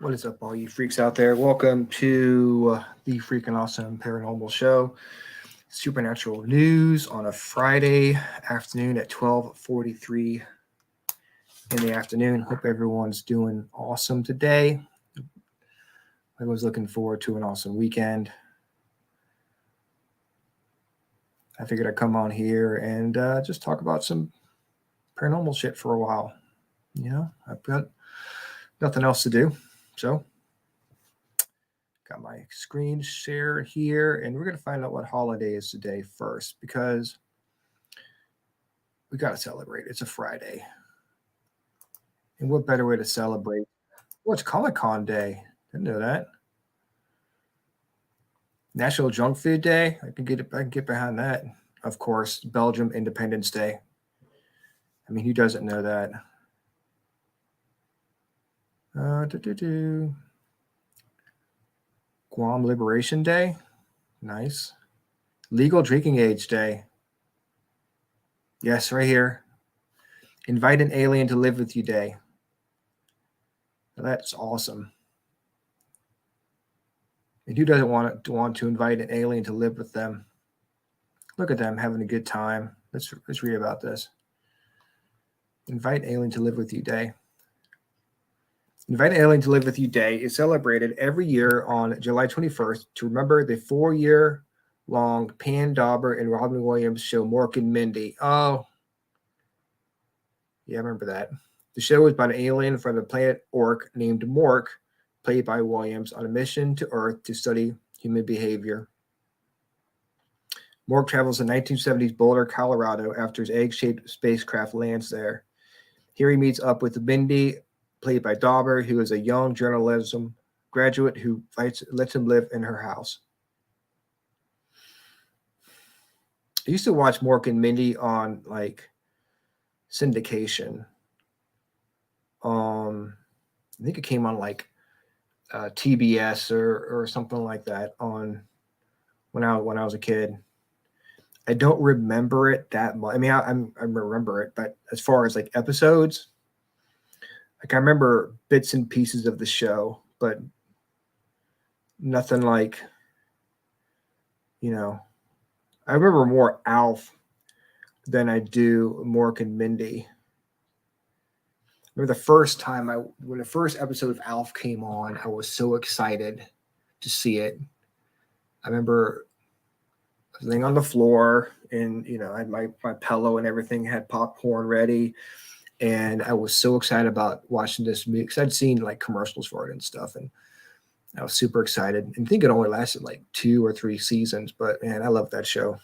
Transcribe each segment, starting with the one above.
What is up, all you freaks out there? Welcome to the freaking awesome paranormal show, supernatural news on a Friday afternoon at 12:43 in the afternoon. Hope everyone's doing awesome today. Everyone's looking forward to an awesome weekend. I figured I'd come on here and just talk about some paranormal shit for a while. I've got nothing else to do, so got my screen share here, and we're going to find out what holiday is today first because we got to celebrate. It's a Friday. And what better way to celebrate? Well, it's Comic-Con Day. Didn't know that. National Junk Food Day. I can get behind that. Of course, Belgium Independence Day. I mean, who doesn't know that? Guam Liberation Day. Nice. Legal Drinking Age Day. Yes, right here. Invite an alien to live with you day. That's awesome. And who doesn't want to invite an alien to live with them? Look at them having a good time. Let's read about this. Invite an alien to live with you day. Invite an alien to live with you day is celebrated every year on July 21st to remember the 4-year-long Pan Dauber and Robin Williams show Mork and Mindy. Oh, yeah, I remember that. The show was about an alien from the planet Orc named Mork, played by Williams, on a mission to Earth to study human behavior. Mork travels to 1970s Boulder, Colorado after his egg-shaped spacecraft lands there. Here he meets up with Mindy, played by Dauber, who is a young journalism graduate who lets him live in her house. I used to watch Mork and Mindy on syndication. I think it came on TBS or something like that on when I was a kid. I don't remember it that much. I mean, I remember it, but as far as episodes, I remember bits and pieces of the show, but nothing I remember more Alf than I do Mork and Mindy. I remember the first time when the first episode of Alf came on, I was so excited to see it. I remember I was laying on the floor and, I had my pillow and everything, had popcorn ready. And I was so excited about watching this movie because I'd seen commercials for it and stuff. And I was super excited. And I think it only lasted 2 or 3 seasons, but man, I love that show.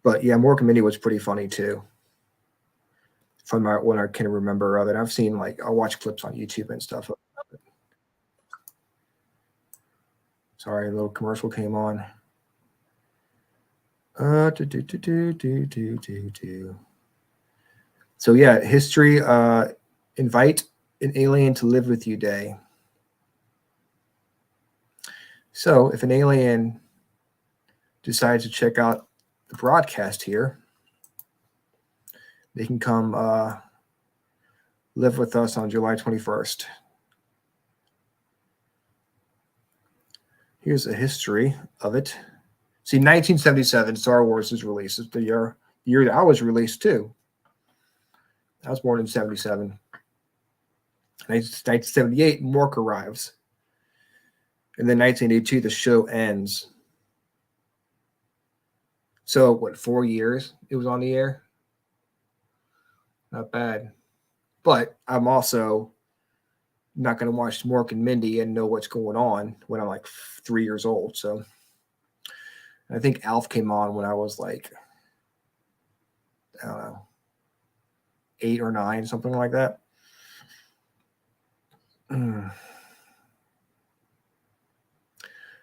But yeah, Mork and Mindy was pretty funny too. From what I can remember of it. I've seen I'll watch clips on YouTube and stuff. Sorry, a little commercial came on. So yeah, history. Invite an alien to live with you day. So if an alien decides to check out the broadcast here, they can come live with us on July 21st. Here's a history of it. See, 1977, Star Wars is released. It's the year that I was released too. I was born in 77. 1978, Mork arrives. And then 1982, the show ends. So, what, 4 years it was on the air? Not bad. But I'm also not going to watch Mork and Mindy and know what's going on when I'm 3 years old. So, I think Alf came on when I was I don't know, 8 or 9, something like that.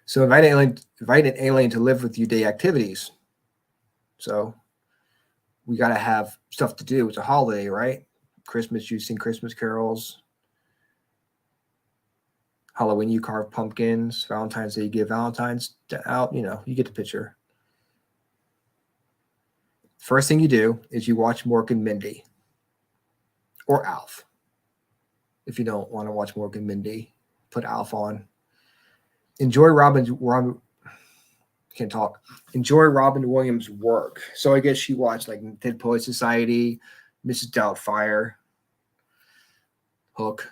So invite an alien to live with you day activities. So we got to have stuff to do. It's a holiday, right? Christmas, you sing Christmas carols. Halloween, you carve pumpkins. Valentine's Day, you give Valentine's out. You get the picture. First thing you do is you watch Mork and Mindy or Alf. if you don't want to watch Mork and Mindy. Put Alf on. Enjoy Robin. Can't talk. Enjoy Robin Williams' work. So I guess she watched like Dead Poet Society, Mrs. Doubtfire, Hook,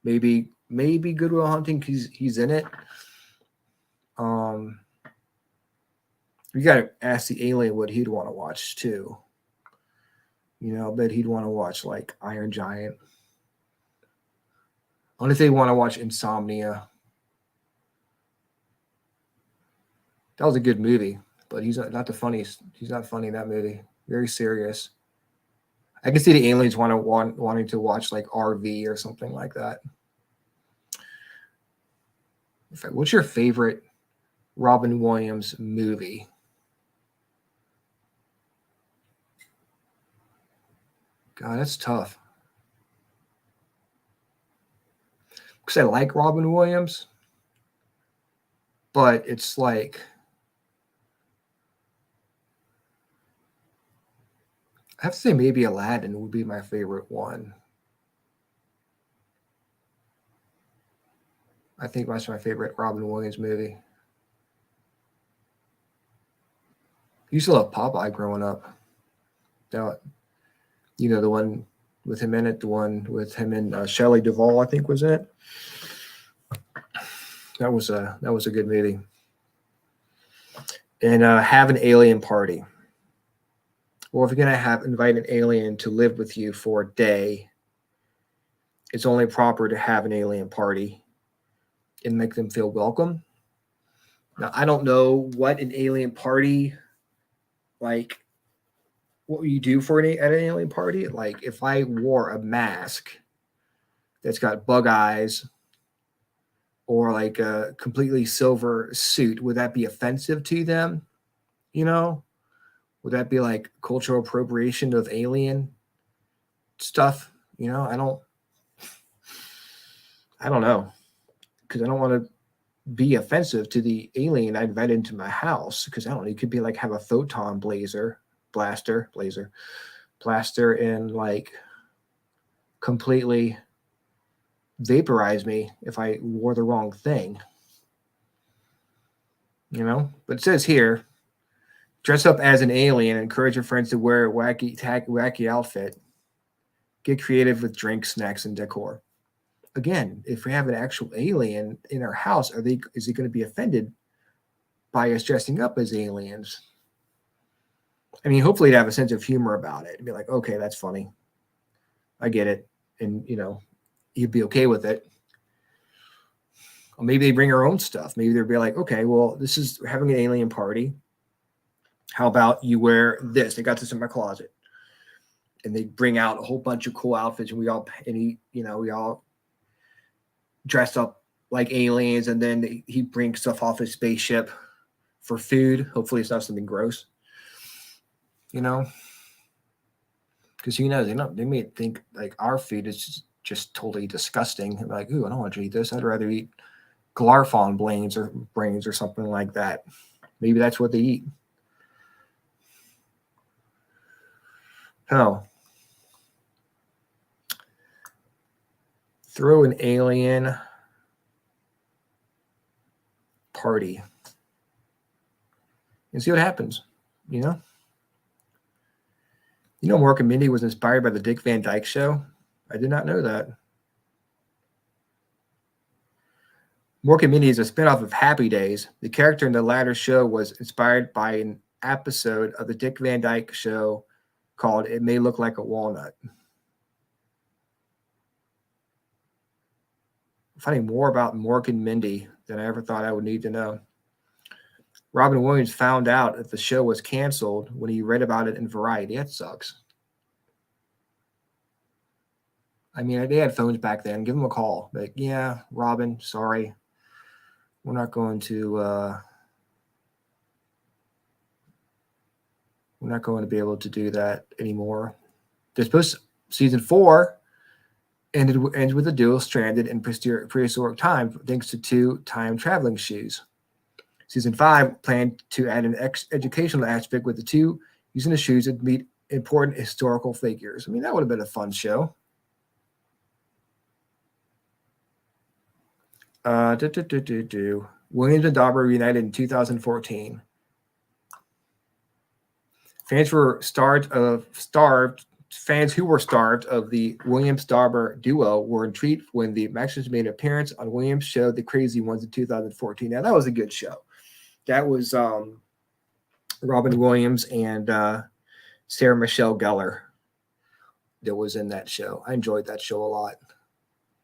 maybe Good Will Hunting. He's in it. You gotta ask the alien what he'd want to watch too. I bet he'd want to watch like Iron Giant. Only if they want to watch Insomnia. That was a good movie, but he's not the funniest. He's not funny in that movie. Very serious. I can see the aliens wanting to watch like RV or something like that. In fact, what's your favorite Robin Williams movie? God, that's tough. Because I like Robin Williams, but it's like I have to say maybe Aladdin would be my favorite one. I think that's my favorite Robin Williams movie. I used to love Popeye growing up. The one with him in it, the one with him and Shelley Duvall, I think was in it. That was a good movie. And have an alien party. Well, if you're gonna invite an alien to live with you for a day, it's only proper to have an alien party and make them feel welcome. Now, I don't know what an alien party, like, what you do at an alien party. Like, if I wore a mask that's got bug eyes or like a completely silver suit, would that be offensive to them? Would that be like cultural appropriation of alien stuff? I don't know, because I don't want to be offensive to the alien I invited into my house, because I don't know, it could be like have a photon blaster and like completely vaporize me if I wore the wrong thing. But it says here, dress up as an alien, encourage your friends to wear a wacky outfit, get creative with drinks, snacks, and decor. Again, if we have an actual alien in our house, is he going to be offended by us dressing up as aliens? I mean, hopefully to have a sense of humor about it and be like, okay, that's funny. I get it. And, you'd be okay with it. Or maybe they bring their own stuff. Maybe they'll be like, okay, well, we're having an alien party. How about you wear this? They got this in my closet. And they bring out a whole bunch of cool outfits, and we all dressed up like aliens, and then he brings stuff off his spaceship for food. Hopefully it's not something gross. Because they may think like our food is just totally disgusting. I'm like, ooh, I don't want to eat this. I'd rather eat Glarfon brains or something like that. Maybe that's what they eat. Oh. Throw an alien party and see what happens. Mork and Mindy was inspired by the Dick Van Dyke Show. I did not know that. Mork and Mindy is a spinoff of Happy Days. The character in the latter show was inspired by an episode of the Dick Van Dyke Show called "It May Look Like a Walnut." I'm finding more about Mork and Mindy than I ever thought I would need to know. Robin Williams found out that the show was canceled when he read about it in Variety. That sucks. I mean, they had phones back then. Give him a call. Like, yeah, Robin, sorry. We're not going to be able to do that anymore. Season 4 ends with a duo stranded in prehistoric time thanks to 2 time traveling shoes. Season 5 planned to add an educational aspect with the 2 using the shoes to meet important historical figures. I mean, that would have been a fun show. Williams and Dauber reunited in 2014. Fans who were starved of the Williams-Dauber duo were intrigued when the Maximals made an appearance on Williams' show The Crazy Ones in 2014. Now, that was a good show. That was Robin Williams and Sarah Michelle Gellar that was in that show. I enjoyed that show a lot. It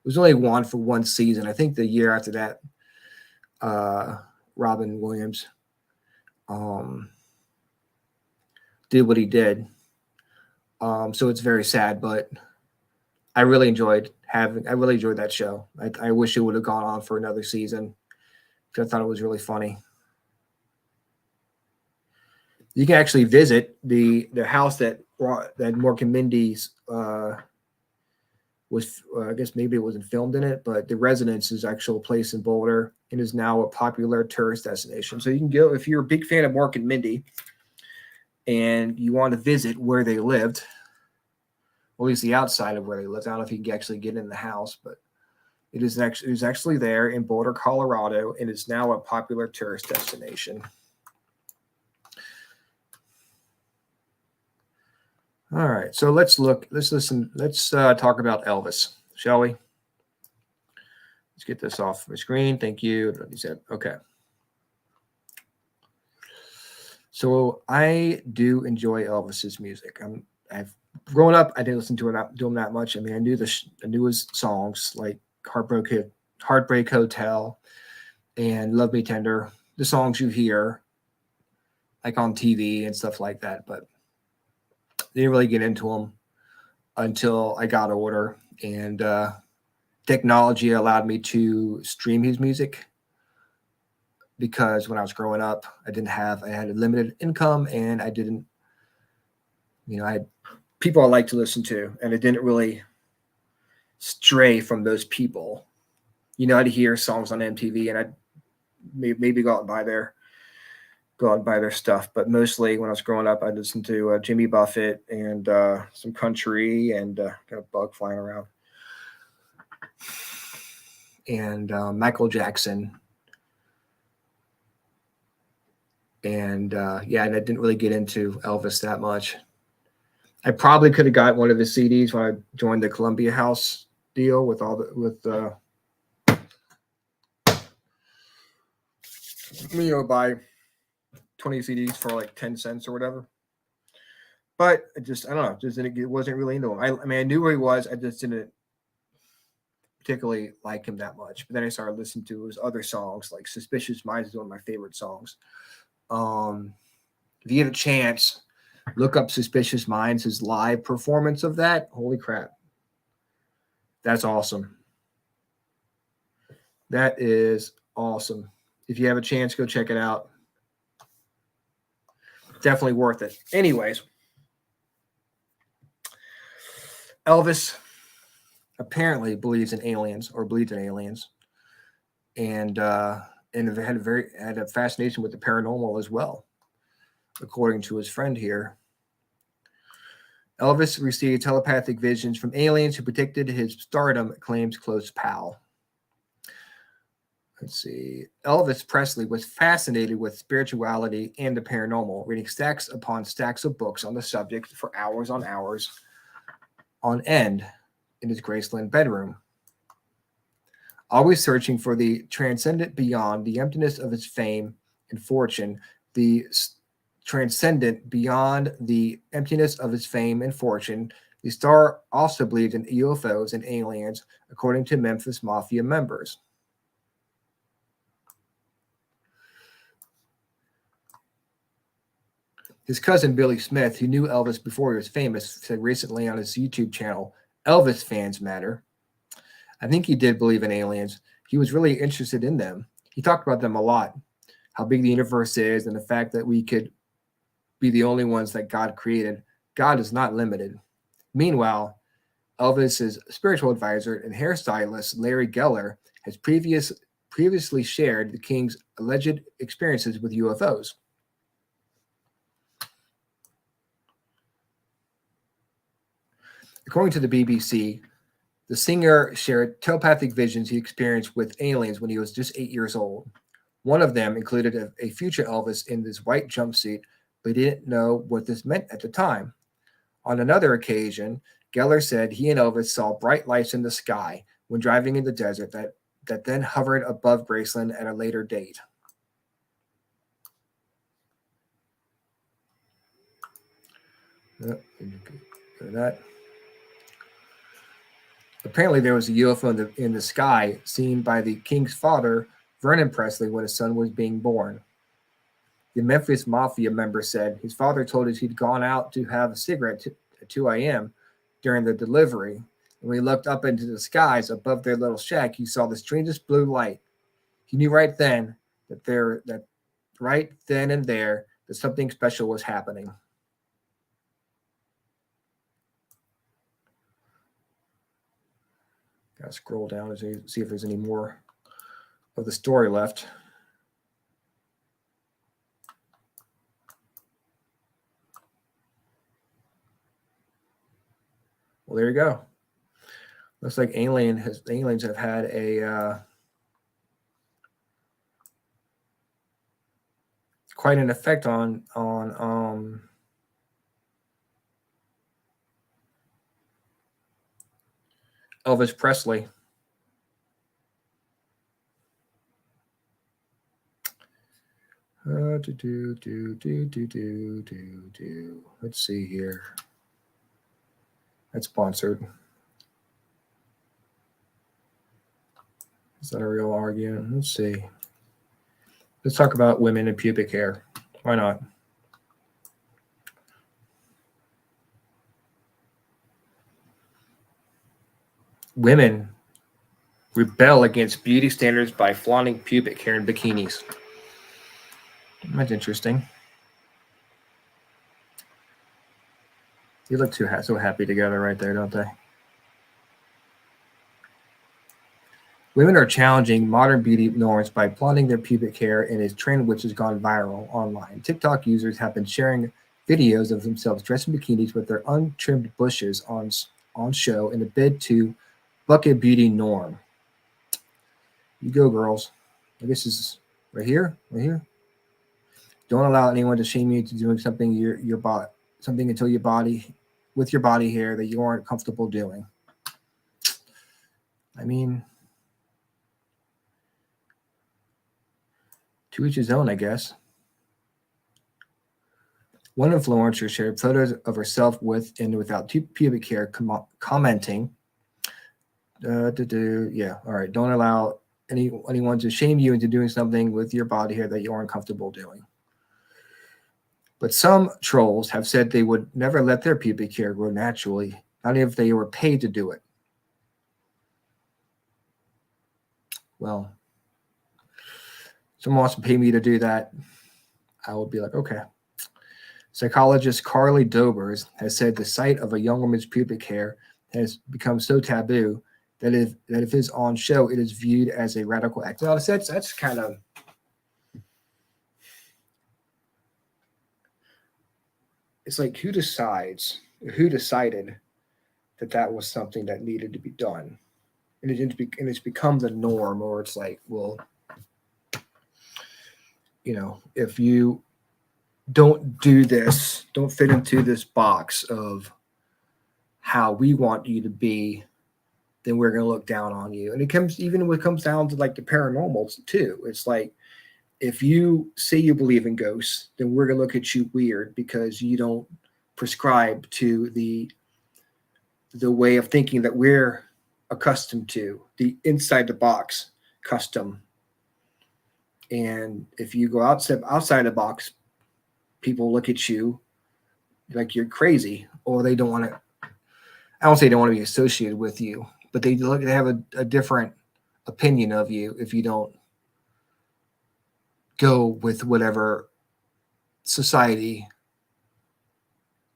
was only one for one season. I think the year after that, Robin Williams did what he did. So it's very sad, but I really enjoyed that show. I wish it would have gone on for another season because I thought it was really funny. You can actually visit the house that Mork and Mindy's was. I guess maybe it wasn't filmed in it, but the residence is actual place in Boulder and is now a popular tourist destination. So you can go if you're a big fan of Mork and Mindy and you want to visit where they lived, or at least the outside of where they lived. I don't know if you can actually get in the house, but it was actually there in Boulder, Colorado, and is now a popular tourist destination. All right, so let's talk about Elvis, shall we? Let's get this off my screen. Thank you. Okay. So I do enjoy Elvis's music. I've grown up, I didn't listen to him that much. I mean, I knew his songs like Heartbreak Hotel and Love Me Tender, the songs you hear like on TV and stuff like that, but didn't really get into them until I got older, and technology allowed me to stream his music, because when I was growing up, I had a limited income, and I didn't, I had people I like to listen to, and I didn't really stray from those people. I'd hear songs on MTV, and I'd maybe go out and buy their stuff. But mostly when I was growing up, I'd listen to Jimmy Buffett and some country and got a bug flying around. And Michael Jackson. And and I didn't really get into Elvis that much. I probably could have got one of his CDs when I joined the Columbia House deal buy 20 CDs for like 10 cents or whatever. But I don't know, it wasn't really into him. I mean, I knew who he was. I just didn't particularly like him that much. But then I started listening to his other songs, like Suspicious Minds is one of my favorite songs. If you get a chance, look up Suspicious Minds, his live performance of that. Holy crap. That's awesome. That is awesome. If you have a chance, go check it out. Definitely worth it. Anyways, Elvis apparently believed in aliens, and had a fascination with the paranormal as well, according to his friend here. Elvis received telepathic visions from aliens who predicted his stardom, claims close pal. Let's see. Elvis Presley was fascinated with spirituality and the paranormal, reading stacks upon stacks of books on the subject for hours on end in his Graceland bedroom. Always searching for the transcendent beyond the emptiness of his fame and fortune, the star also believed in UFOs and aliens, according to Memphis Mafia members. His cousin Billy Smith, who knew Elvis before he was famous, said recently on his YouTube channel, "Elvis fans matter." I think he did believe in aliens. He was really interested in them. He talked about them a lot, how big the universe is, and the fact that we could be the only ones that God created. God is not limited. Meanwhile, Elvis's spiritual advisor and hairstylist, Larry Geller, has previously shared the King's alleged experiences with UFOs. According to the BBC, The singer shared telepathic visions he experienced with aliens when he was just 8 years old. One of them included a future Elvis in this white jumpsuit, but he didn't know what this meant at the time. On another occasion, Geller said he and Elvis saw bright lights in the sky when driving in the desert that then hovered above Graceland at a later date. That. Apparently, there was a UFO in the sky seen by the king's father, Vernon Presley, when his son was being born. The Memphis Mafia member said his father told us he'd gone out to have a cigarette at 2 a.m. during the delivery. And when he looked up into the skies above their little shack, he saw the strangest blue light. He knew right then that right then and there that something special was happening. Gotta scroll down to see if there's any more of the story left. Well, there you go. Looks like aliens have had a quite an effect on Elvis Presley. Let's see here. That's sponsored. Is that a real argument? Let's see. Let's talk about women and pubic hair. Why not? Women rebel against beauty standards by flaunting pubic hair in bikinis. That's interesting. You look so happy together right there, don't they? Women are challenging modern beauty norms by flaunting their pubic hair in a trend which has gone viral online. TikTok users have been sharing videos of themselves dressed in bikinis with their untrimmed bushes on show in a bid to buck a beauty norm. You go, girls. I guess this is right here. Don't allow anyone to shame you into doing something until your body with your body hair that you aren't comfortable doing. I mean, to each his own, I guess. One influencer shared photos of herself with and without pubic hair, commenting, yeah, all right, don't allow anyone to shame you into doing something with your body hair that you aren't comfortable doing. But some trolls have said they would never let their pubic hair grow naturally, not if they were paid to do it. Well, someone wants to pay me to do that, I will be like, okay. Psychologist Carly Dobers has said the sight of a young woman's pubic hair has become so taboo that if it's on show, it is viewed as a radical act. Now, that's kind of it's like who decided that was something that needed to be done, and it's become the norm, or it's like, well, if you don't do this, don't fit into this box of how we want you to be, then we're going to look down on you. And it comes down to like the paranormals too. It's like, if you say you believe in ghosts, then we're going to look at you weird because you don't prescribe to the way of thinking that we're accustomed to, the inside the box custom. And if you go outside the box, people look at you like you're crazy, or they don't want to. I don't say they don't want to be associated with you, but they have a different opinion of you if you don't go with whatever society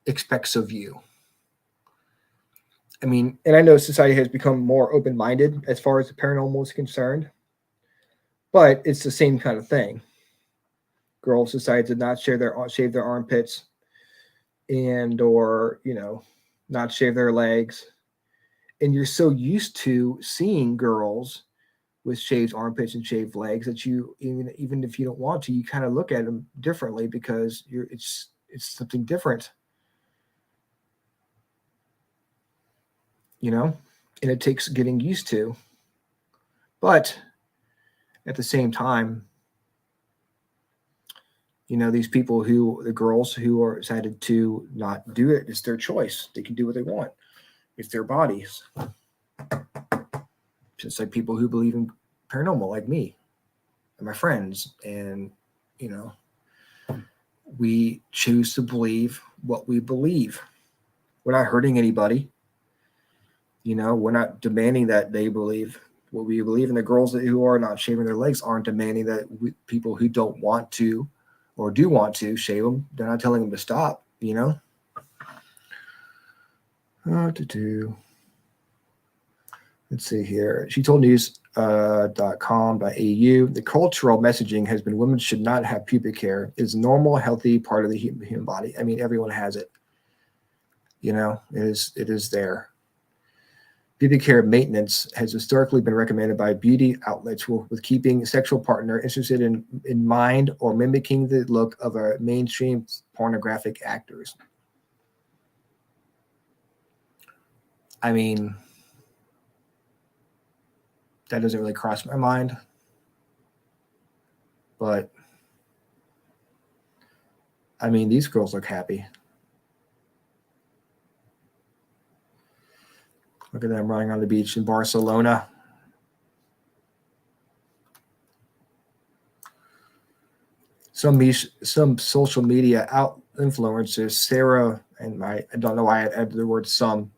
expects of you. I mean, and I know society has become more open-minded as far as the paranormal is concerned, but it's the same kind of thing. Girls decide to not shave their armpits, or not shave their legs, And you're so used to seeing girls with shaved armpits and shaved legs that you, even if you don't want to, you kind of look at them differently because it's something different, and it takes getting used to. But at the same time, these people the girls who are decided to not do it, it's their choice. They can do what they want. It's their bodies. Just like people who believe in paranormal, like me and my friends. And, we choose to believe what we believe. We're not hurting anybody. We're not demanding that they believe what we believe. And the girls who are not shaving their legs aren't demanding that people who don't want to or do want to shave them, they're not telling them to stop, Let's see here. She told news.com.au the cultural messaging has been women should not have pubic hair. It's a normal, healthy part of the human body. I mean, everyone has it. It is there. Pubic hair maintenance has historically been recommended by beauty outlets with keeping a sexual partner interested in mind or mimicking the look of a mainstream pornographic actors. I mean, that doesn't really cross my mind. But, I mean, these girls look happy. Look at them running on the beach in Barcelona. Some social media influencers, Sarah, and I don't know why I added the word some.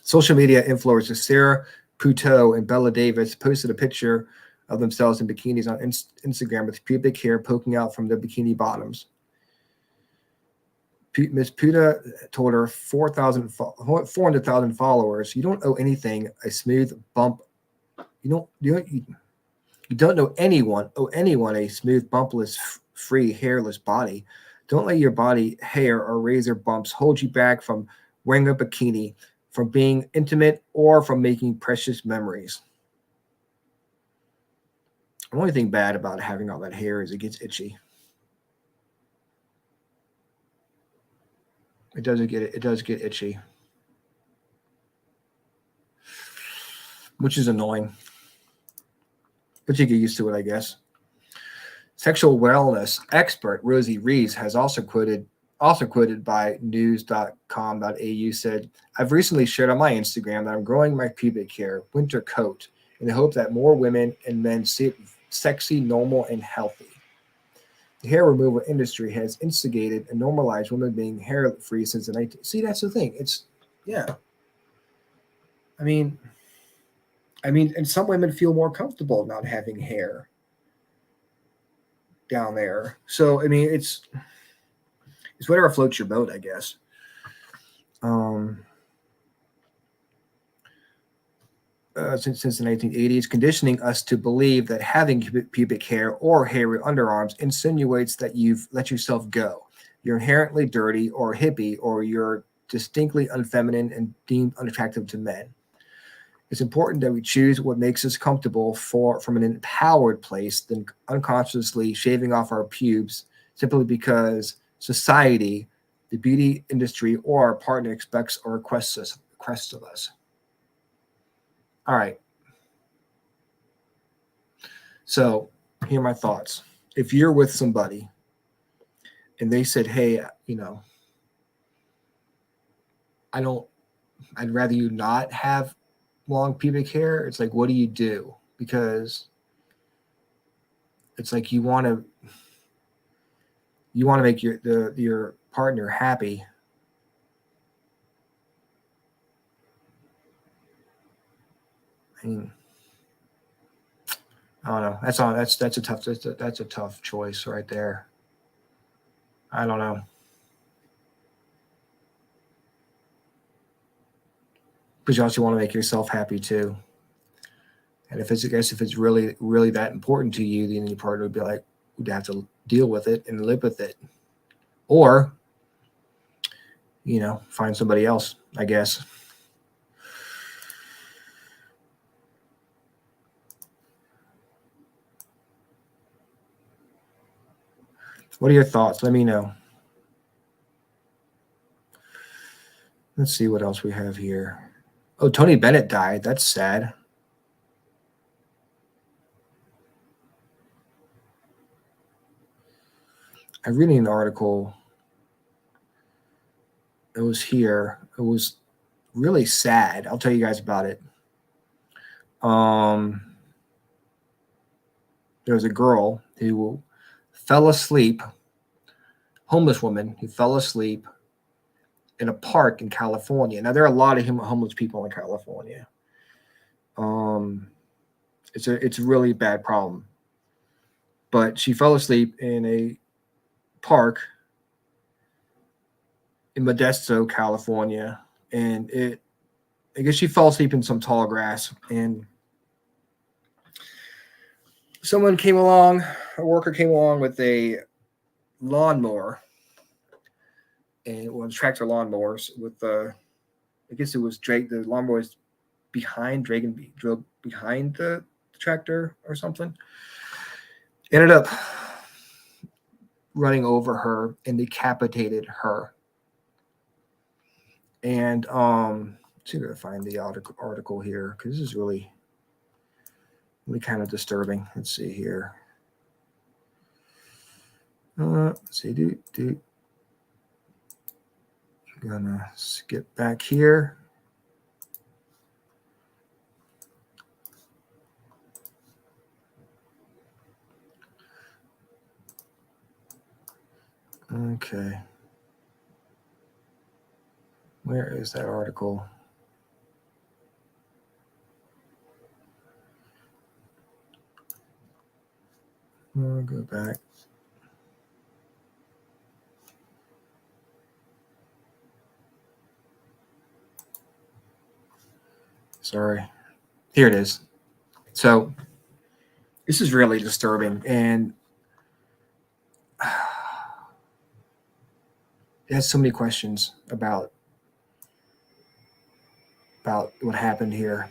Social media influencers Sarah Puteau and Bella Davis posted a picture of themselves in bikinis on Instagram with pubic hair poking out from the bikini bottoms. Miss Puda told her 400,000 followers, "You don't owe anything a smooth bump. You don't owe anyone a smooth, bumpless, free, hairless body. Don't let your body hair or razor bumps hold you back from wearing a bikini, from being intimate, or from making precious memories." The only thing bad about having all that hair is it gets itchy. It does get itchy, which is annoying. But you get used to it, I guess. Sexual wellness expert Rosie Rees has also quoted by news.com.au said, "I've recently shared on my Instagram that I'm growing my pubic hair winter coat in the hope that more women and men see it sexy, normal, and healthy. The hair removal industry has instigated and normalized women being hair-free since the 19th." See, that's the thing. Yeah. I mean, and some women feel more comfortable not having hair down there. So, I mean, it's whatever floats your boat, I guess. Since the 1980s, conditioning us to believe that having pubic hair or hairy underarms insinuates that you've let yourself go. You're inherently dirty or hippie, or you're distinctly unfeminine and deemed unattractive to men. It's important that we choose what makes us comfortable from an empowered place than unconsciously shaving off our pubes simply because society, the beauty industry, or our partner expects or requests of us. All right. So here are my thoughts. If you're with somebody and they said, "Hey, I'd rather you not have long pubic hair," it's like, what do you do? Because it's like you want to make your partner happy. I mean, I don't know. That's a tough choice right there. I don't know. But you also want to make yourself happy too. And if it's really, really that important to you, then your partner would have to deal with it and live with it. Or, find somebody else, I guess. What are your thoughts? Let me know. Let's see what else we have here. Oh, Tony Bennett died. That's sad. I'm reading an article. It was here. It was really sad. I'll tell you guys about it. There was a girl who fell asleep, homeless woman who fell asleep in a park in California. Now there are a lot of homeless people in California. It's a really bad problem. But she fell asleep in a park in Modesto, California, and I guess she fell asleep in some tall grass, and someone came along, a worker came along with a lawnmower, and one of tractor lawnmowers with I guess it was the lawnmower was dragging behind the tractor or something. Ended up running over her and decapitated her. And see if I can find the article here because this is really kind of disturbing. Let's see here. Let's see. I'm gonna skip back here. Okay. Where is that article? I'll go back. Sorry. Here it is. So this is really disturbing, and it has so many questions about what happened here.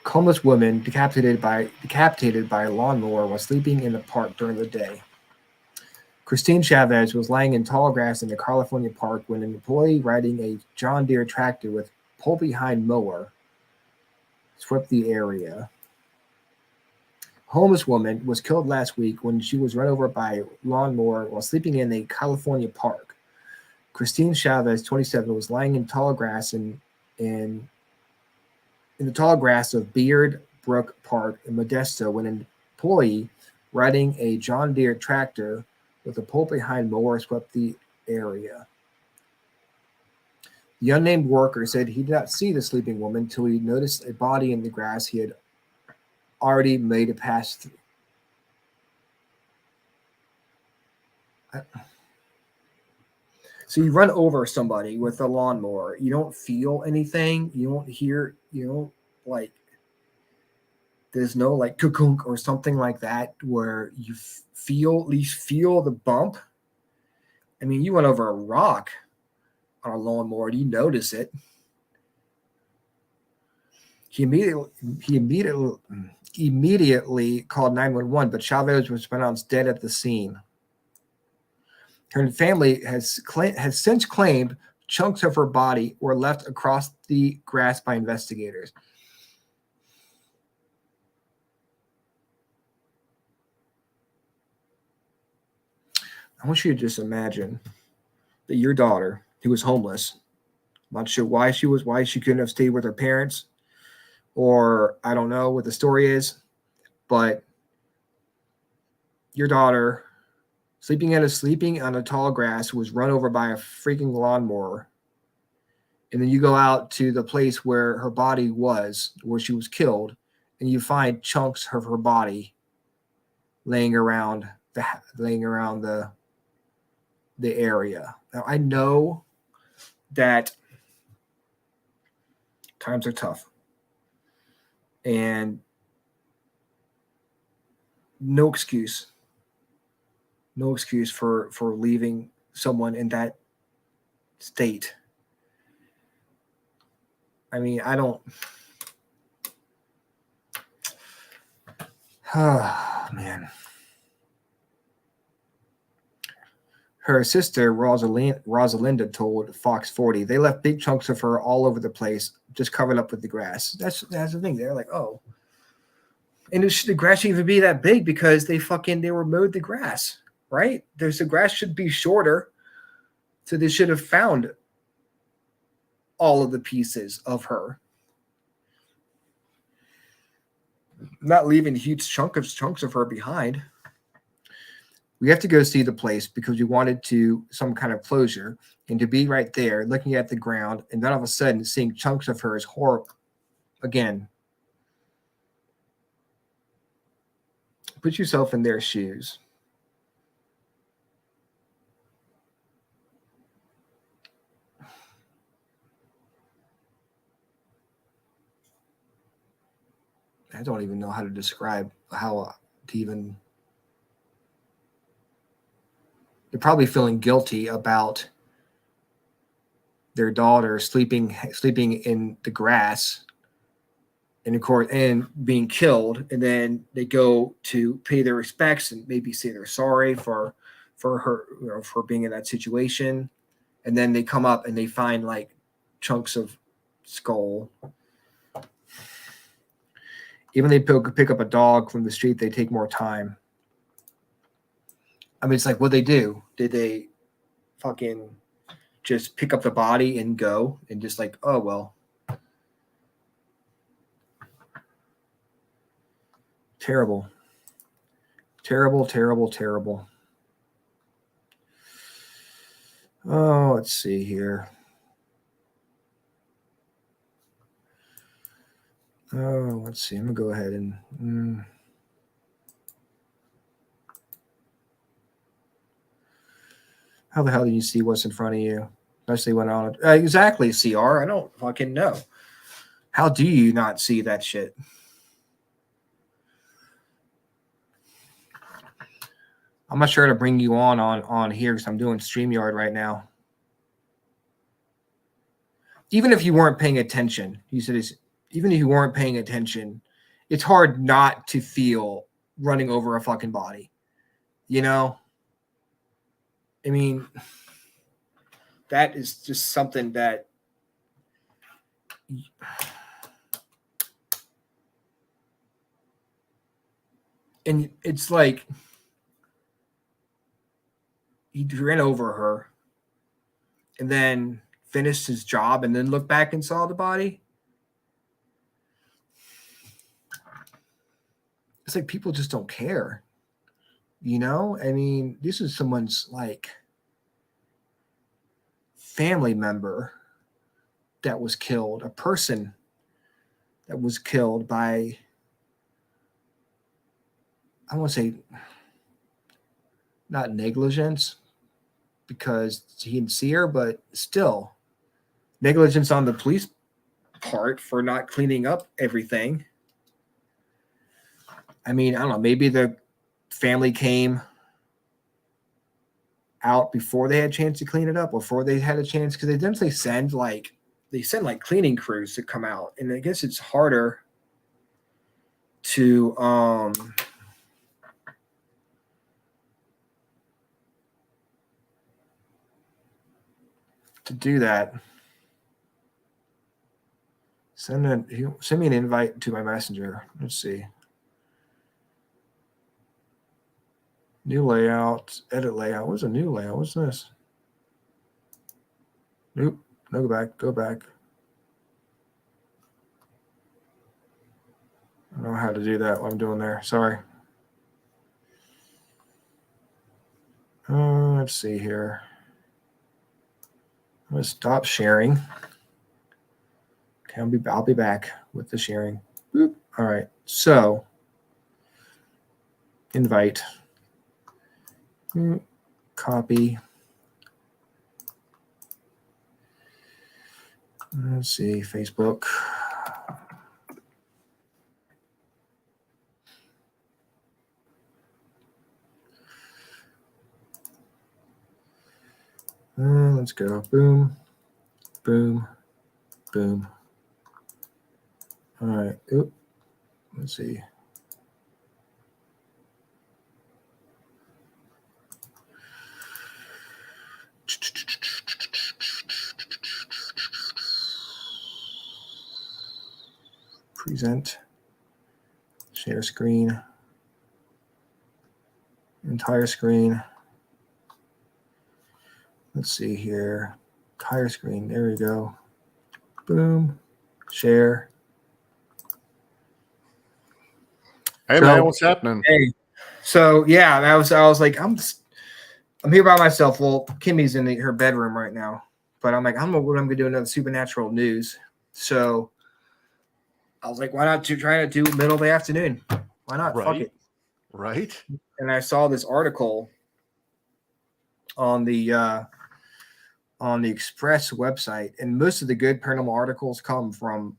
Homeless woman decapitated by a lawnmower while sleeping in the park during the day. Christine Chavez was lying in tall grass in a California park when an employee riding a John Deere tractor with pull-behind mower swept the area. A homeless woman was killed last week when she was run over by a lawnmower while sleeping in a California park. Christine Chavez, 27, was lying in tall grass in the tall grass of Beard Brook Park in Modesto when an employee riding a John Deere tractor with a pull-behind mower swept the area. The unnamed worker said he did not see the sleeping woman until he noticed a body in the grass he had already made it past through. So you run over somebody with a lawnmower. You don't feel anything. You don't hear, like, there's no like kukunk or something like that where you at least feel the bump. I mean, you went over a rock on a lawnmower. You notice it. He immediately called 911, but Chavez was pronounced dead at the scene. Her family has since claimed chunks of her body were left across the grass by investigators. I want you to just imagine that your daughter, who was homeless, I'm not sure why she couldn't have stayed with her parents, or I don't know what the story is, but your daughter sleeping on a tall grass was run over by a freaking lawnmower. And then you go out to the place where her body was, where she was killed, and you find chunks of her body laying around the area. Now I know that times are tough, and no excuse for leaving someone in that state. I mean, I don't. Oh, man. Her sister, Rosalinda, told Fox 40, they left big chunks of her all over the place, just covered up with the grass. That's the thing. They're like, oh. And the grass shouldn't even be that big because they were mowed the grass, right? The grass should be shorter. So they should have found all of the pieces of her. Not leaving huge chunks of her behind. We have to go see the place because we wanted some kind of closure, and to be right there looking at the ground and then all of a sudden seeing chunks of her is horrible. Again, put yourself in their shoes. I don't even know how to describe how to even. They're probably feeling guilty about their daughter sleeping in the grass, and of course, and being killed. And then they go to pay their respects and maybe say they're sorry for her, for being in that situation. And then they come up and they find like chunks of skull. Even they pick up a dog from the street, they take more time. I mean, it's like, what they do? Did they fucking just pick up the body and go and just like, oh, well. Terrible. Terrible, terrible, terrible. Oh, let's see here. Oh, let's see. I'm going to go ahead and... How the hell do you see what's in front of you? Especially when on... exactly, CR. I don't fucking know. How do you not see that shit? I'm not sure to bring you on here because I'm doing StreamYard right now. Even if you weren't paying attention, even if you weren't paying attention, it's hard not to feel running over a fucking body. You know? I mean, that is just something that... And it's like... He ran over her and then finished his job and then looked back and saw the body. It's like people just don't care. You know? I mean, this is someone's like family member that was killed, a person that was killed by, I want to say, not negligence, because he didn't see her, but still negligence on the police part for not cleaning up everything. I mean, I don't know, maybe the family came out before they had a chance to clean it up, before they had a chance, because they didn't send cleaning crews to come out. And I guess it's harder to do that. Send me an invite to my messenger. Let's see. New layout, edit layout. What's a new layout? What's this? Nope. No, go back. I don't know how to do that, what I'm doing there. Sorry. Let's see here. I'm going to stop sharing. Okay, I'll be back with the sharing. Boop. All right. So, invite. Copy. Let's see, Facebook. Let's go. Boom, boom, boom. All right. Oop. Let's see. Present. Share screen. Entire screen. Let's see here. Entire screen. There we go. Boom. Share. Hey, man, what's happening? Hey. So yeah, I was like, I'm here by myself. Well, Kimmy's in her bedroom right now, but I'm like, I don't know what I'm gonna do another supernatural news. So I was like, why not try to do middle of the afternoon? Why not? Right. Fuck it. Right. And I saw this article on the Express website, and most of the good paranormal articles come from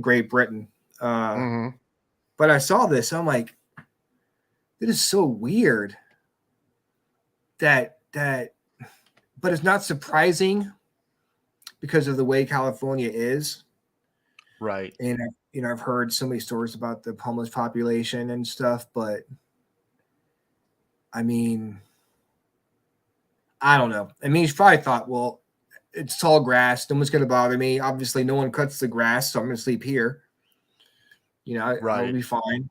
Great Britain. But I saw this, I'm like, it is so weird that but it's not surprising because of the way California is. Right. And I've heard so many stories about the homeless population and stuff, but I mean, I don't know. I mean, he's probably thought, well, it's tall grass, no one's gonna bother me. Obviously, no one cuts the grass, so I'm gonna sleep here. I'll be fine.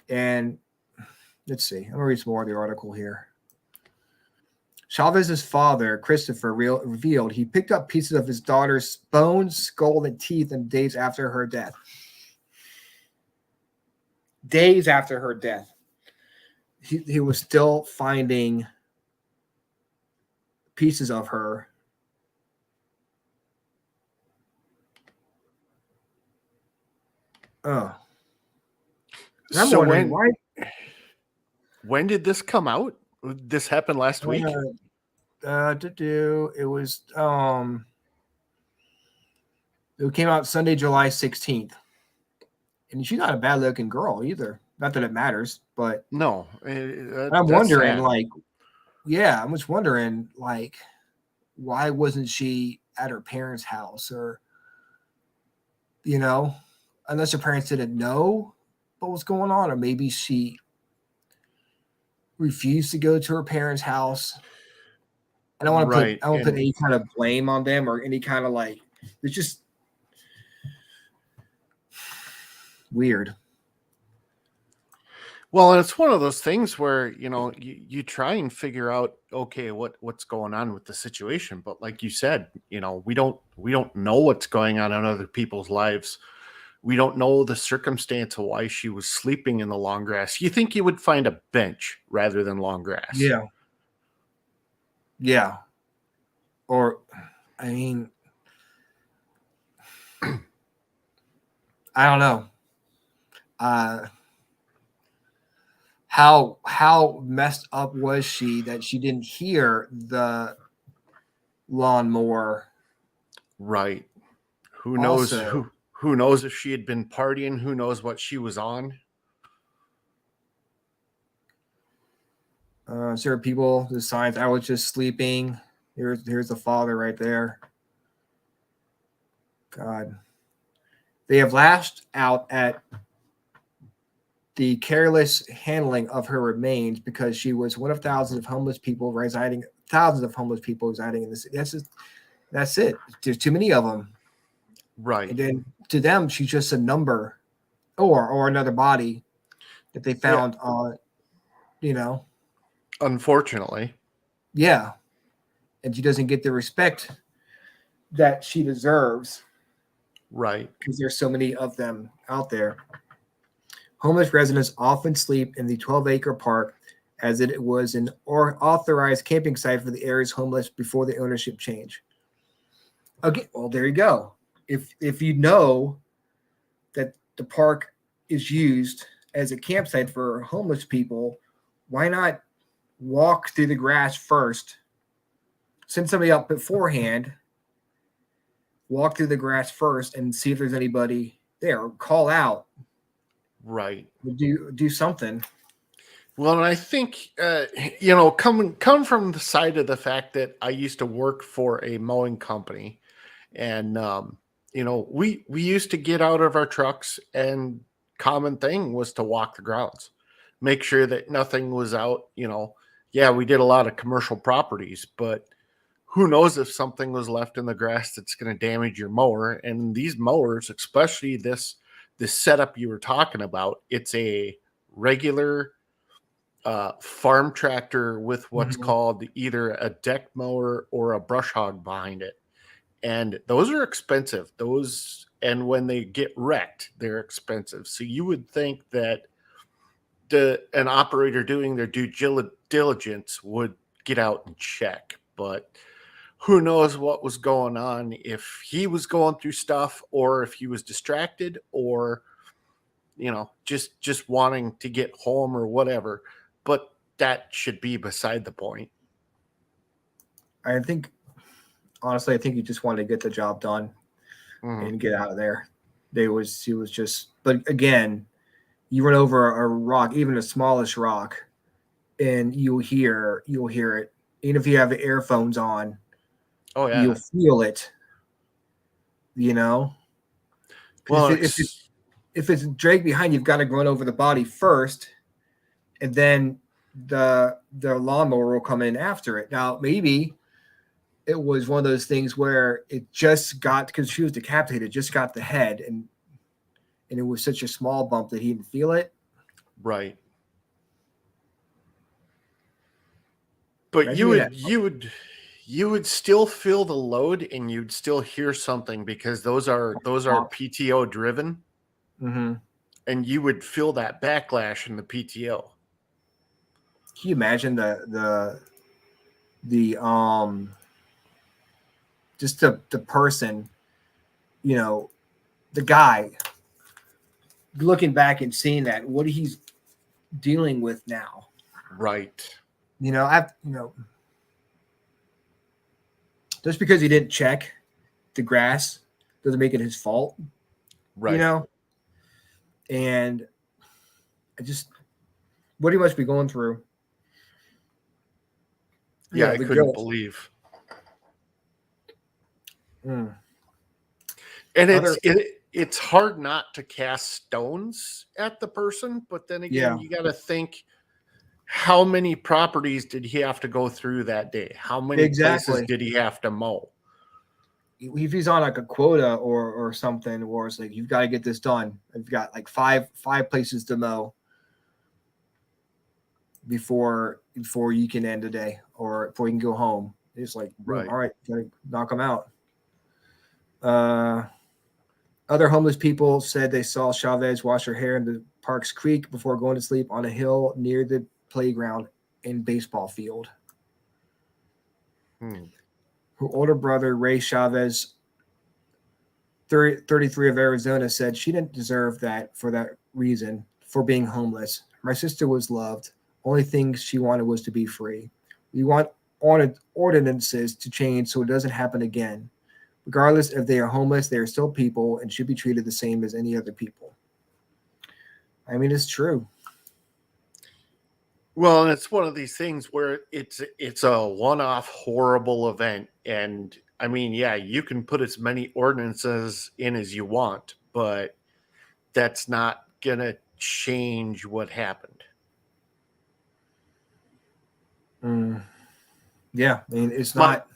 And let's see. I'm gonna read some more of the article here. Chavez's father, Christopher, revealed he picked up pieces of his daughter's bones, skull, and teeth in days after her death. Days after her death. He was still finding pieces of her. Oh. And I'm wondering why. When did this come out? This happened last week? It was it came out Sunday, July 16th. And she's not a bad looking girl either. Not that it matters, but no. I'm wondering, sad. I'm just wondering, why wasn't she at her parents' house, or unless her parents didn't know what was going on, or maybe she refused to go to her parents' house. I don't want to put any kind of blame on them or any kind of it's just weird. Well, and it's one of those things where, you try and figure out, okay, what's going on with the situation. But like you said, we don't know what's going on in other people's lives. We don't know the circumstance of why she was sleeping in the long grass. You think you would find a bench rather than long grass. Yeah. Yeah. Or, I mean, I don't know. How messed up was she that she didn't hear the lawnmower? Right. Who knows? Who knows if she had been partying? Who knows what she was on? There are people, the signs, I was just sleeping. Here's the father right there. God. They have lashed out at the careless handling of her remains because she was one of thousands of homeless people residing in the city. That's it. There's too many of them. Right. And then to them, she's just a number or another body that they found Unfortunately. Yeah. And she doesn't get the respect that she deserves. Right. Because there's so many of them out there. Homeless residents often sleep in the 12-acre park as it was an authorized camping site for the area's homeless before the ownership change. Okay, well, there you go. If you know that the park is used as a campsite for homeless people, why not walk through the grass first, send somebody up beforehand, walk through the grass first and see if there's anybody there, call out. Right. Do something. Well, and I think, come from the side of the fact that I used to work for a mowing company, and, we used to get out of our trucks, and common thing was to walk the grounds, make sure that nothing was out. Yeah, we did a lot of commercial properties, but who knows if something was left in the grass that's going to damage your mower. And these mowers, especially this setup you were talking about, it's a regular farm tractor with what's Mhm. called either a deck mower or a brush hog behind it. And those are expensive. Those, and when they get wrecked, they're expensive. So you would think that an operator doing their due diligence would get out and check, but who knows what was going on, if he was going through stuff or if he was distracted or just wanting to get home or whatever. But that should be beside the point. I think, honestly, I think he just wanted to get the job done Mhm. and get out of there. He was just, but again, you run over a rock, even the smallest rock, and you'll hear it. Even if you have the earphones on, Oh you'll yeah. feel it. You know, because Well, if it's Drake behind, you've got to run over the body first, and then the lawnmower will come in after it. Now maybe it was one of those things where it just got, because she was decapitated, just got the head, and it was such a small bump that he didn't feel it. right. But Imagine being that. you would still feel the load and you'd still hear something because those are PTO driven, Mm-hmm. and you would feel that backlash in the PTO. Can you imagine the just the person, you know, the guy looking back and seeing that, what he's dealing with now? Right. Just because he didn't check the grass doesn't make it his fault, you Right. know. And I just, what he must be going through. Yeah, I The couldn't guilt. believe. Mm. And Other, it's hard not to cast stones at the person, but then again, yeah, you got to think, how many properties did he have to go through that day? How many places exactly. did he have to mow? If he's on like a quota or something, or it's like, you've got to get this done. I've got like five places to mow before you can end the day, or before you can go home. It's like, boom, Right. all right, gotta knock them out. Other homeless people said they saw Chavez wash her hair in the Parks Creek before going to sleep on a hill near the playground and baseball field. Hmm. Her older brother, Ray Chavez, 33 of Arizona, said she didn't deserve that for that reason, for being homeless. My sister was loved. Only thing she wanted was to be free. We want ordinances to change so it doesn't happen again. Regardless if they are homeless, they are still people and should be treated the same as any other people. I mean, it's true. Well, and it's one of these things where it's a one-off horrible event, and I mean, yeah, you can put as many ordinances in as you want, but that's not gonna change what happened. Mm, yeah, I mean, it's Might not.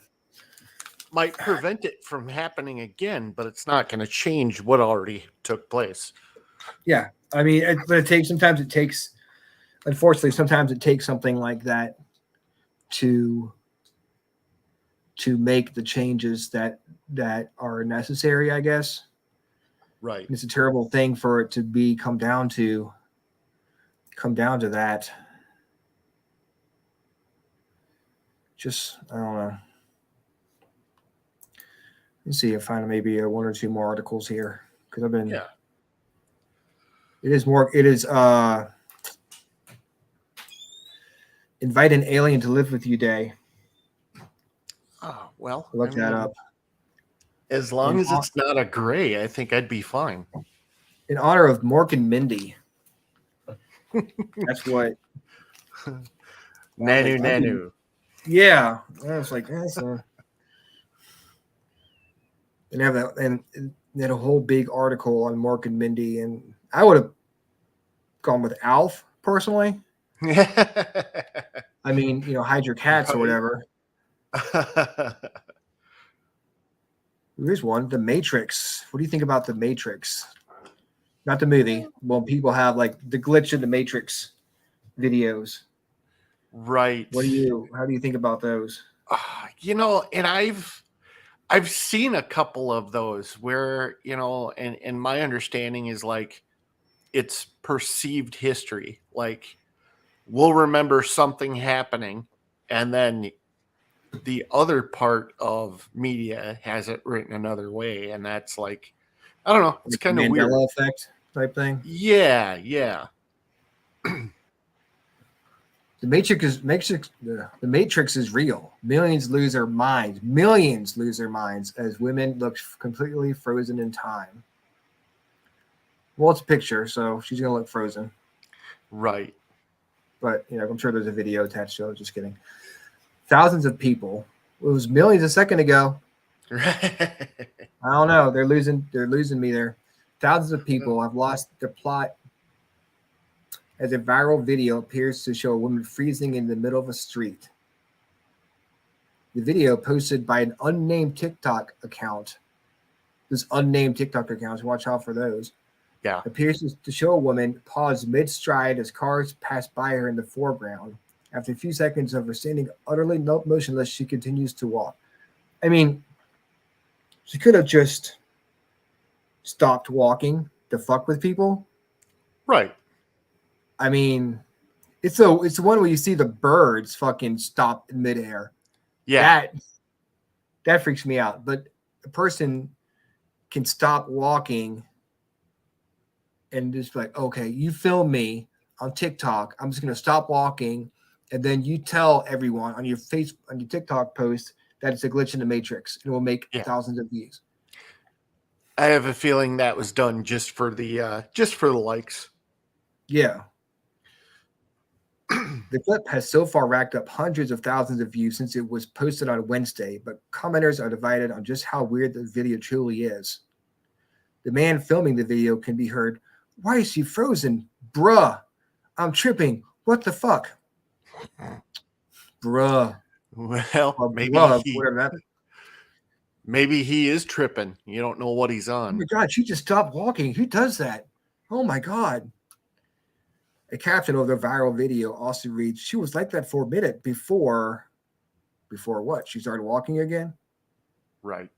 might prevent it from happening again, but it's not going to change what already took place. Yeah, I mean, but it takes. Sometimes it takes. Unfortunately, sometimes it takes something like that to make the changes that are necessary, I guess. Right. It's a terrible thing for it to be come down to that. Just, I don't know. Let's see if I find maybe one or two more articles here, because I've been. Yeah. It is more. It is invite an alien to live with you day. Oh, well, I Look that mean, up. as long In as it's not a gray, I think I'd be fine. in honor of Mork and Mindy. That's what I was like. Nanu nanu. Yeah, I was like, that's and have that, and they had a whole big article on Mork and Mindy, and I would have gone with Alf personally. I mean, hide your cats or Right. whatever. Here's one, The Matrix. What do you think about The Matrix? Not the movie. Well, people have like the glitch in the Matrix videos. Right. How do you think about those? And I've seen a couple of those where, and my understanding is like it's perceived history. Like we'll remember something happening, and then the other part of media has it written another way, and that's like, I don't know, it's Like the kind of weird. Mandela effect type thing. Yeah. The Matrix is real. Millions lose their minds. Millions lose their minds as women look completely frozen in time. Well, it's a picture, so she's gonna look frozen. Right. But I'm sure there's a video attached to it. Just kidding. Thousands of people. It was millions a second ago. I don't know. They're losing me there. Thousands of people have lost the plot as a viral video appears to show a woman freezing in the middle of a street. The video posted by an unnamed TikTok account. This unnamed TikTok accounts, watch out for those. Yeah. Appears to show a woman pause mid-stride as cars pass by her in the foreground. After a few seconds of her standing utterly motionless, she continues to walk. I mean, she could have just stopped walking to fuck with people. Right. I mean, it's the one where you see the birds fucking stop in midair. Yeah. That freaks me out. But a person can stop walking and just like, okay, you film me on TikTok. I'm just gonna stop walking, and then you tell everyone on your TikTok post that it's a glitch in the Matrix, and it will make thousands of views. I have a feeling that was done just for the likes. Yeah. The clip has so far racked up hundreds of thousands of views since it was posted on Wednesday, but commenters are divided on just how weird the video truly is. The man filming the video can be heard, "Why is she frozen? Bruh, I'm tripping. What the fuck?" Bruh. Well, maybe he is tripping. You don't know what he's on. Oh my God, she just stopped walking. Who does that? Oh my God. A caption of the viral video also reads, "She was like that for a minute before what? She started walking again?" Right.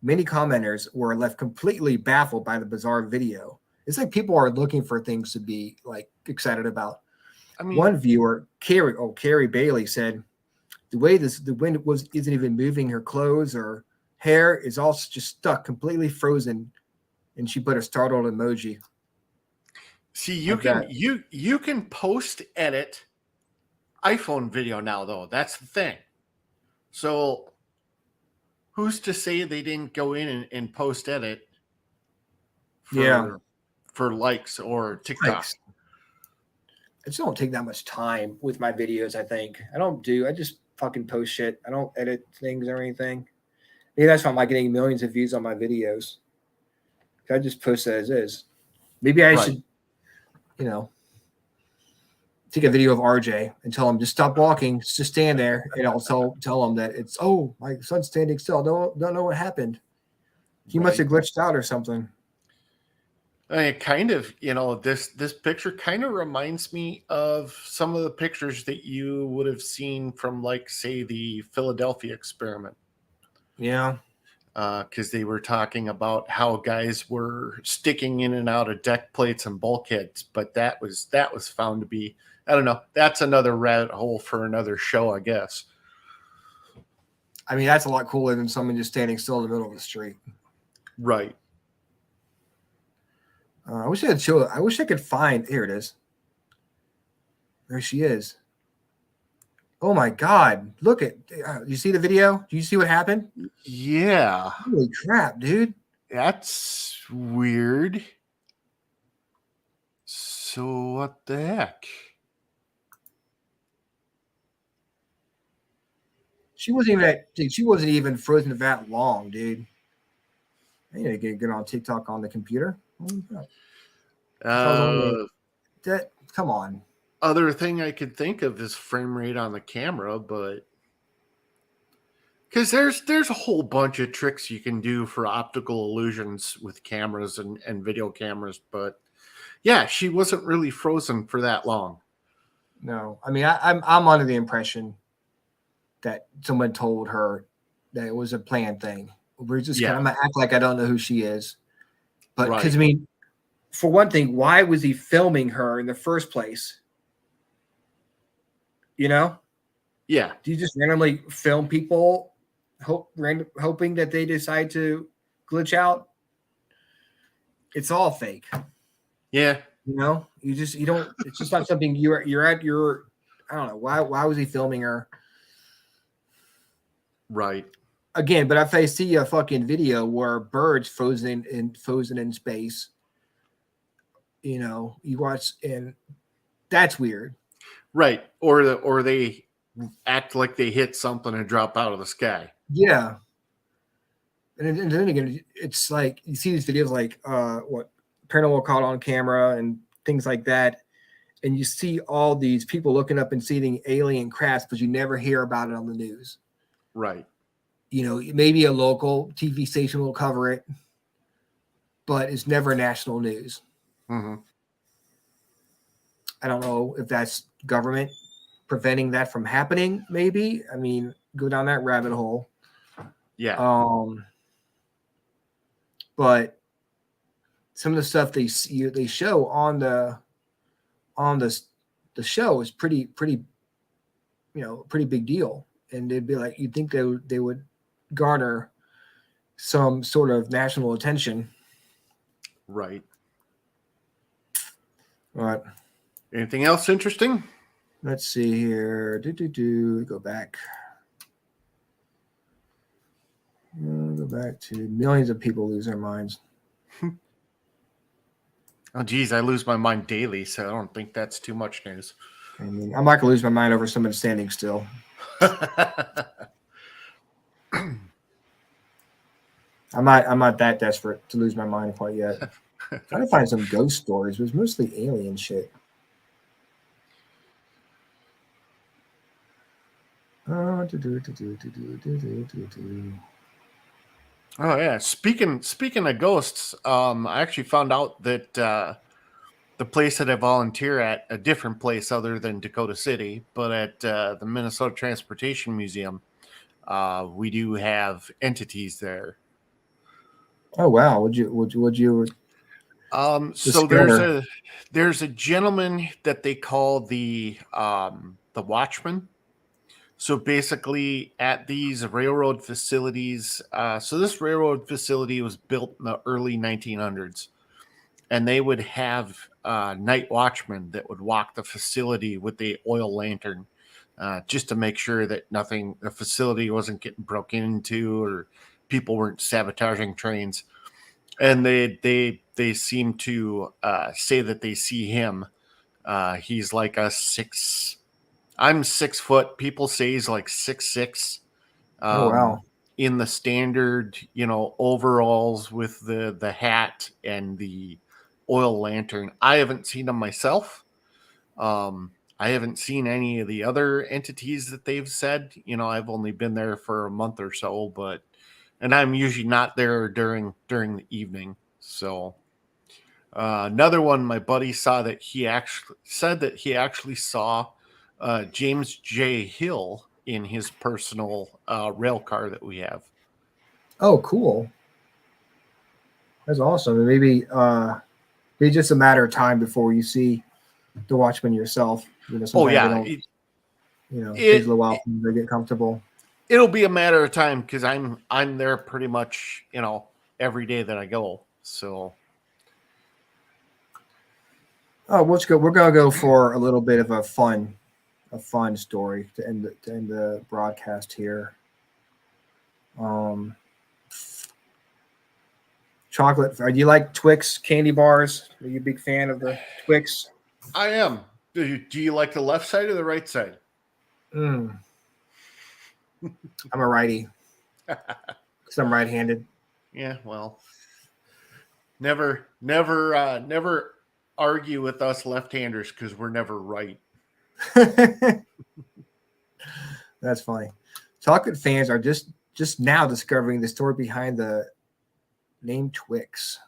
Many commenters were left completely baffled by the bizarre video. It's like people are looking for things to be like excited about. I mean, one viewer, Carrie Bailey, said, the wind isn't even moving her clothes or hair is all just stuck, completely frozen. And she put a startled emoji. See, you can post edit iPhone video now, though. That's the thing. So who's to say they didn't go in and post edit for likes or TikTok? Likes. I just don't take that much time with my videos, I think. I just fucking post shit. I don't edit things or anything. Maybe that's why I'm not getting millions of views on my videos. I just post it as is. Maybe I should, take a video of RJ and tell him just stop walking, just stand there, and I'll tell him that it's my son's standing still. Don't know what happened. He must have glitched out or something. It kind of, this picture kind of reminds me of some of the pictures that you would have seen from, like, say, the Philadelphia experiment. Yeah. Because they were talking about how guys were sticking in and out of deck plates and bulkheads, but that was found to be, I don't know, that's another rabbit hole for another show, I guess. I mean, that's a lot cooler than someone just standing still in the middle of the street. Right. I wish I could find. Here it is. There she is. Oh my God! Look at. You see the video? Do you see what happened? Yeah. Holy crap, dude! That's weird. So what the heck? She wasn't even frozen that long, dude. I need to get on TikTok on the computer. Come on. Other thing I could think of is frame rate on the camera, but Because there's a whole bunch of tricks you can do for optical illusions with cameras and video cameras, but yeah, she wasn't really frozen for that long. No, I mean, I'm under the impression that someone told her that it was a planned thing. We're just kind Yeah, of, I'm gonna act like I don't know who she is, but because right. I mean, for one thing, why was he filming her in the first place? You know, Yeah, do you just randomly film people, hoping that they decide to glitch out? It's all fake. yeah, You know, you don't. It's just not something you're at your. I don't know why was he filming her right. again? But if I see a fucking video where birds frozen in space, you know, you watch and that's weird. Right. Or they act like they hit something and drop out of the sky. Yeah, and then again, it's like you see these videos like what paranormal caught on camera and things like that, and you see all these people looking up and seeing alien crafts, but you never hear about it on the news. Right. You know, maybe a local TV station will cover it, but it's never national news. Hmm. I don't know if that's government preventing that from happening. Maybe. I mean, go down that rabbit hole. Yeah. Um, but some of the stuff they show on the show is pretty pretty big deal, and they'd be like you'd think they would garner some sort of national attention. Right. But Anything else interesting? let's see here. Go back. Go back to millions of people lose their minds. Oh, geez, I lose my mind daily, so I don't think that's too much news. I mean, I'm not gonna lose my mind over someone standing still. I'm not that desperate to lose my mind quite yet. Trying to find some ghost stories, but it's mostly alien shit. Oh yeah. Speaking of ghosts, I actually found out that the place that I volunteer at, a different place other than Dakota City, but at the Minnesota Transportation Museum, we do have entities there. Oh wow, would you the So scanner? there's a gentleman that they call the Watchman. So basically, at these railroad facilities, so this railroad facility was built in the early 1900s, and they would have night watchmen that would walk the facility with the oil lantern, just to make sure that the facility wasn't getting broken into or people weren't sabotaging trains. And they seem to say that they see him. He's like a six. I'm 6 foot. People say he's like 6'6". Oh Um, wow. in the standard, overalls with the hat and the oil lantern. I haven't seen him myself. I haven't seen any of the other entities that they've said. I've only been there for a month or so, and I'm usually not there during the evening. So another one, my buddy said that he actually saw James J. Hill in his personal rail car that we have. Oh cool. That's awesome. Maybe be just a matter of time before you see the Watchmen yourself. You know, Oh sometimes they yeah, don't. You know, it takes a it, little while it for them to get comfortable. it'll be a matter of time because I'm there pretty much every day that I go. So Oh, let's go. We're gonna go for a little bit of a fun story to end the broadcast here. Um, chocolate. Do you like Twix candy bars? Are you a big fan of the Twix? I am. Do you like the left side or the right side? Mm, I'm a righty because I'm right-handed. Yeah, well, never argue with us left-handers because we're never right. That's funny. Chocolate fans are just now discovering the story behind the name Twix.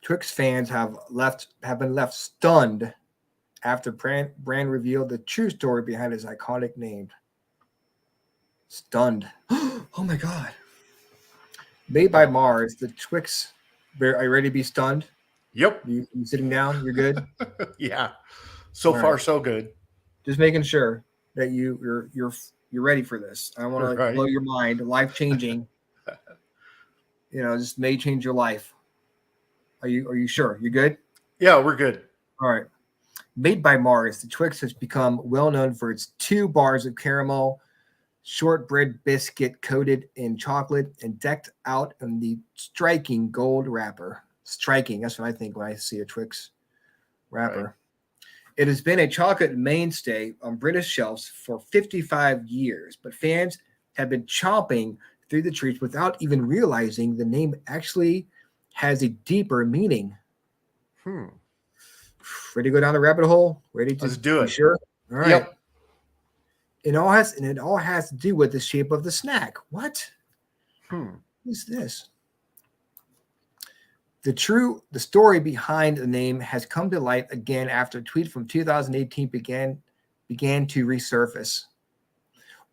Twix fans have been left stunned after brand revealed the true story behind his iconic name. Stunned. Oh my god. Made by Mars, the Twix. Are you ready to be stunned? Yep. You sitting down? You're good? Yeah. So All far, right. so good. Just making sure that you're ready for this. I want to Right. blow your mind. Life changing. Just may change your life. Are you sure? You good? Yeah, we're good. All right. Made by Mars, the Twix has become well known for its 2 bars of caramel shortbread biscuit coated in chocolate and decked out in the striking gold wrapper. Striking, that's what I think when I see a Twix wrapper. Right. It has been a chocolate mainstay on British shelves for 55 years, but fans have been chomping through the treats without even realizing the name actually has a deeper meaning. Ready to go down the rabbit hole? Ready to Let's do be it. sure? All right. Yep. It all has to do with the shape of the snack. What? What is this? The story behind the name has come to light again after a tweet from 2018 began to resurface.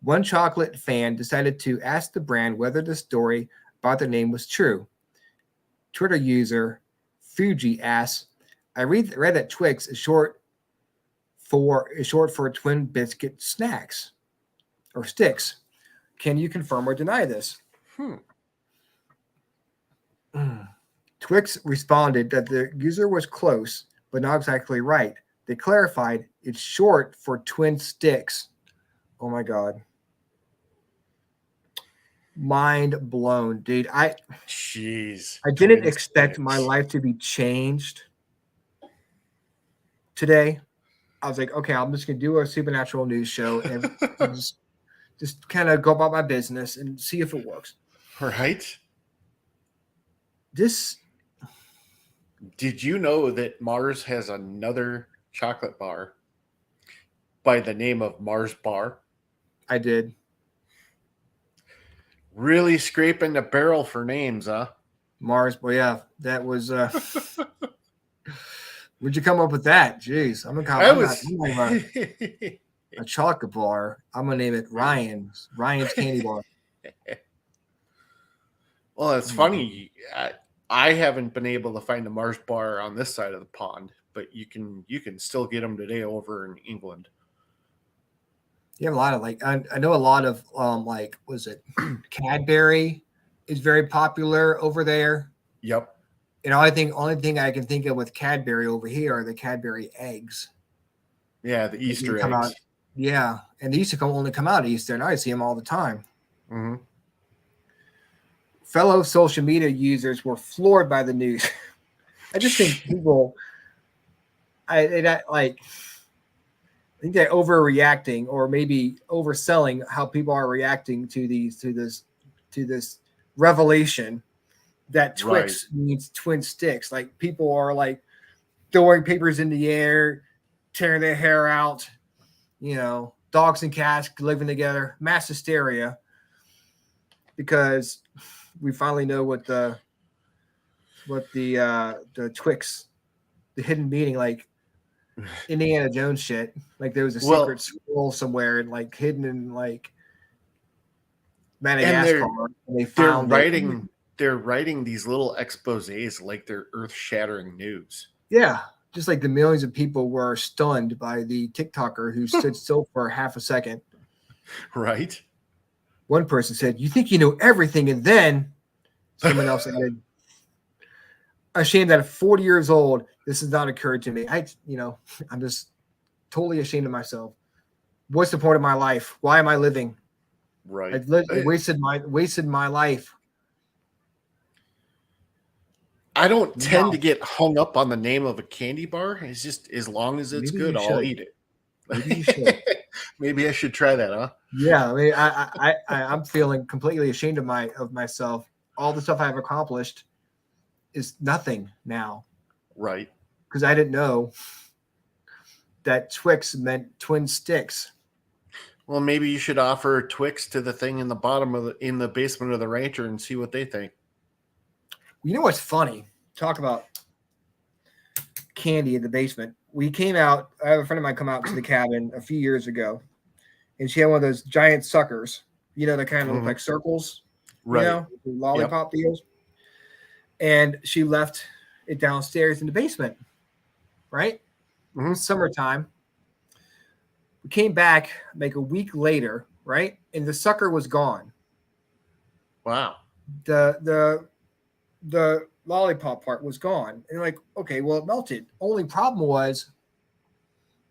One chocolate fan decided to ask the brand whether the story about the name was true. Twitter user Fuji asks, "I read that Twix is short for twin biscuit snacks or sticks. Can you confirm or deny this?" Twix responded that the user was close, but not exactly right. They clarified it's short for twin sticks. Oh my god. Mind blown, dude. Jeez. I didn't Twin expect my sticks. life to be changed today. I was like, okay, I'm just gonna do a supernatural news show and just kind of go about my business and see if it works. Right? This Did you know that Mars has another chocolate bar by the name of Mars Bar? I did. Really scraping the barrel for names, huh? Mars, well, yeah, that was where'd you come up with that? Jeez, I'm not a chocolate bar. I'm gonna name it Ryan's Candy Bar. Well, it's funny. I haven't been able to find a Mars bar on this side of the pond, but you can still get them today over in England. You have a lot of I know a lot of was it Cadbury is very popular over there. Yep. Only thing I can think of with Cadbury over here are the Cadbury eggs. Yeah, the Easter eggs. Out, yeah, and they used to only come out Easter, and I see them all the time. Mm-hmm. Fellow social media users were floored by the news. I just think people, I think they're overreacting or maybe overselling how people are reacting to this revelation that Twix means twin sticks. Like people are like throwing papers in the air, tearing their hair out. Dogs and cats living together, mass hysteria, because we finally know what the Twix, the hidden meaning, like Indiana Jones shit. Like there was a secret scroll somewhere and like hidden in like Madagascar. And they found they're writing these little exposés like they're earth-shattering news. Yeah. Just like the millions of people were stunned by the TikToker who stood still for half a second. Right. One person said, "You think you know everything," and then someone else added, "Ashamed that at 40 years old, this has not occurred to me." I'm just totally ashamed of myself. What's the point of my life? Why am I living? Right. I wasted my life. I don't tend to get hung up on the name of a candy bar. It's just as long as it's good, I'll eat it. Maybe you should. Maybe I should try that, huh? Yeah, I mean, I'm feeling completely ashamed of myself. All the stuff I've accomplished is nothing now. Right. Because I didn't know that Twix meant twin sticks. Well, maybe you should offer Twix to the thing in the basement of the rancher and see what they think. You know what's funny? Talk about candy in the basement. We came out. I have a friend of mine come out to the cabin a few years ago, and she had one of those giant suckers. You know, that kind of look like circles. Right. You know, lollipop deals. And she left it downstairs in the basement. Right. Mm-hmm. Summertime. We came back like a week later, right? And the sucker was gone. Wow. The lollipop part was gone. And like, okay, well, it melted. Only problem was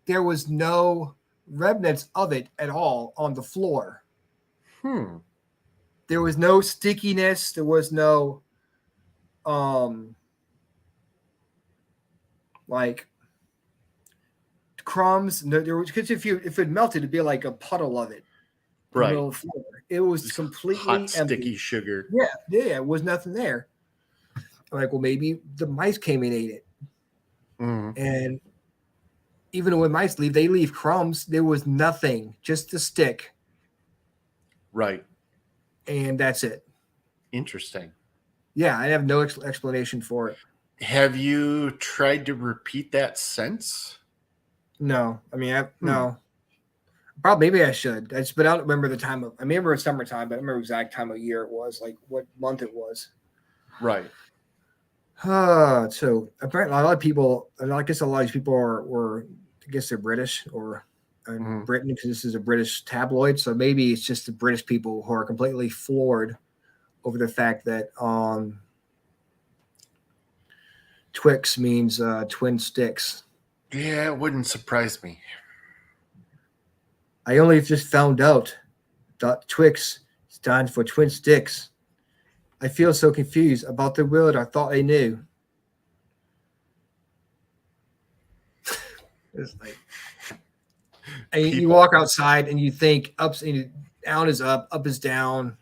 there was no remnants of it at all on the floor. There was no stickiness. There was no like crumbs. No, there was, because if it melted, it'd be like a puddle of it. Right. The floor. It was just completely hot, empty. sticky sugar. Yeah, it was nothing there. I'm like, well, maybe the mice came and ate it. And even when mice leave, they leave crumbs. There was nothing, just a stick. Right. And that's it. Interesting. Yeah, I have no explanation for it. Have you tried to repeat that since? No. I mean, no. Probably, maybe I should. But I don't remember the time of. I remember it's summertime, but I don't remember exact time of year it was, like what month it was. Right. So apparently, a lot of people. I guess a lot of these people were. I guess they're British or in Britain, because this is a British tabloid. So maybe it's just the British people who are completely floored over the fact that Twix means twin sticks. Yeah, it wouldn't surprise me. I only just found out that Twix stands for twin sticks. I feel so confused about the word I thought I knew. It's like, and you walk outside and you think down is up is down.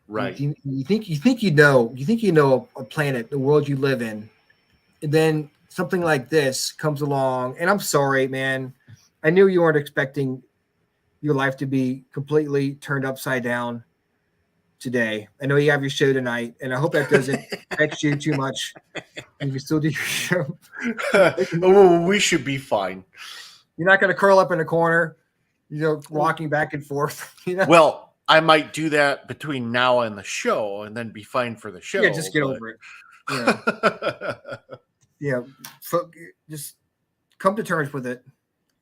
Right. You think you know a planet, the world you live in, and then something like this comes along. And I'm sorry, man. I knew you weren't expecting your life to be completely turned upside down today. I know you have your show tonight, and I hope that doesn't affect you too much. You can still do your show. Oh, we should be fine. You're not going to curl up in a corner, rocking back and forth. Well, I might do that between now and the show, and then be fine for the show. Yeah, just get over it. Yeah, just come to terms with it.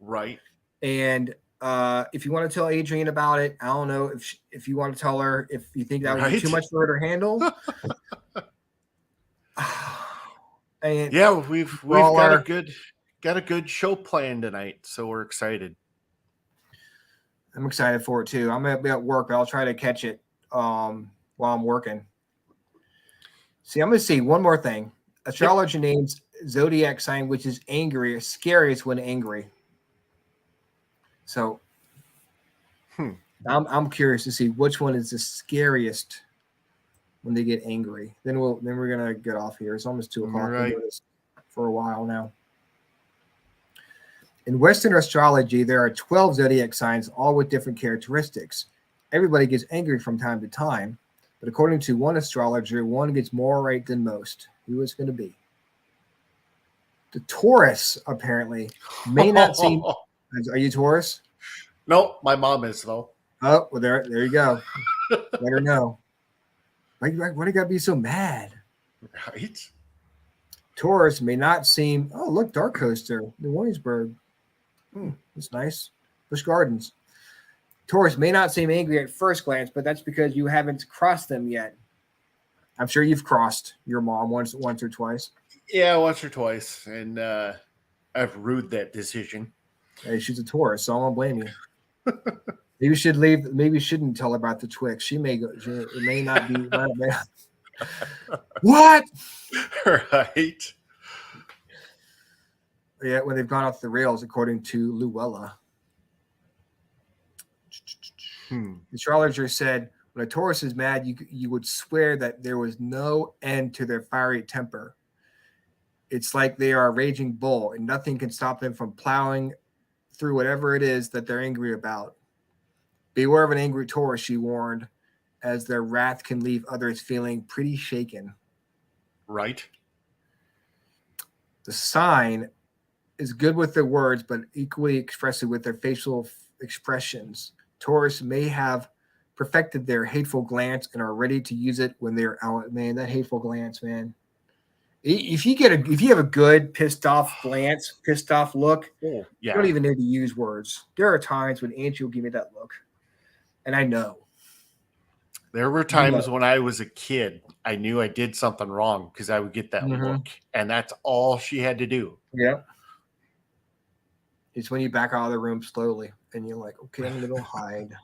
Right. And if you want to tell Adrienne about it, I don't know if you want to tell her, if you think that would be too much for her to handle. And yeah, we've got a good show planned tonight, so we're excited. I'm excited for it too. I'm gonna be at work, but I'll try to catch it while I'm working. See, I'm gonna see one more thing. Astrology names zodiac sign which is angry or scariest when angry. So I'm curious to see which one is the scariest when they get angry. Then we're gonna get off here. It's almost 2:00. Right. We'll do this for a while now. In Western astrology, there are 12 zodiac signs, all with different characteristics. Everybody gets angry from time to time, but according to one astrologer, one gets more right than most. Who is going to be? The Taurus, apparently, may not seem. Are you Taurus? No, my mom is, though. Oh, well, there you go. Let her know. Why do you got to be so mad? Right. Taurus may not seem. Oh, look, Dark Coaster, New Williamsburg. That's nice. Busch Gardens. Taurus may not seem angry at first glance, but that's because you haven't crossed them yet. I'm sure you've crossed your mom once or twice. Yeah, once or twice, and I've rued that decision. Hey, she's a Taurus, so I won't blame you. Maybe you should leave. Maybe you shouldn't tell her about the Twix. She may go. It may not be. What? Right. Yeah, when they've gone off the rails, according to Luella. The astrologer said, when a Taurus is mad, you would swear that there was no end to their fiery temper. It's like they are a raging bull, and nothing can stop them from plowing through whatever it is that they're angry about. Beware of an angry Taurus, she warned, as their wrath can leave others feeling pretty shaken. Right. The sign is good with their words, but equally expressive with their facial expressions. Taurus may have perfected their hateful glance and are ready to use it when they're out. Man, that hateful glance, man. If you have a good pissed off glance, pissed off look, Oh, you don't yeah. even need to use words. There are times when Angie will give me that look, and I know. There were times when I was a kid, I knew I did something wrong because I would get that look, and that's all she had to do. Yeah. It's when you back out of the room slowly, and you're like, okay, I'm gonna go hide.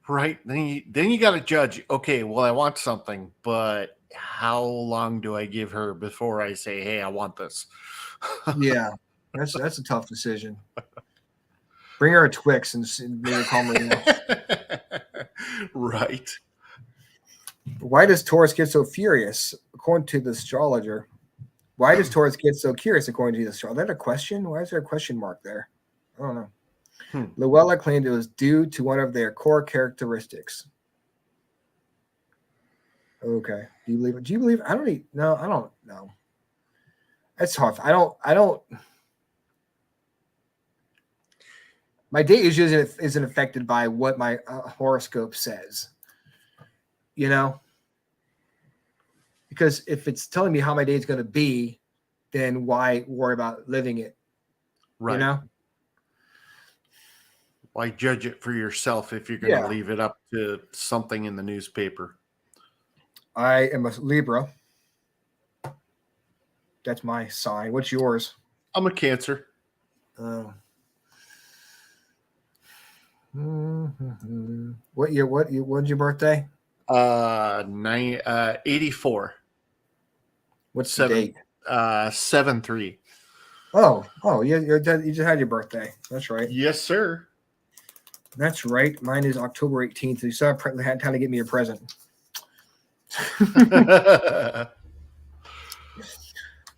Right. Then you got to judge. Okay, well, I want something, but how long do I give her before I say, "Hey, I want this"? Yeah, that's a tough decision. Bring her a Twix and make her calm her down. Right. Why does Taurus get so furious? According to the astrologer, why does Taurus get so curious? According to the astrologer, is that a question? Why is there a question mark there? I don't know. Luella claimed it was due to one of their core characteristics. Okay. Do you believe it? Do you believe? I don't know. That's tough. I don't. My date usually isn't affected by what my horoscope says. You know? Because if it's telling me how my day is going to be, then why worry about living it? Right. You know? Why judge it for yourself if you're going to leave it up to something in the newspaper? I am a Libra. That's my sign. What's yours? I'm a Cancer. What year? When's your birthday? 84. What's the date? 7/3. Oh, yeah, you just had your birthday. That's right. Yes, sir. That's right. Mine is October 18th. So you still had time to get me a present.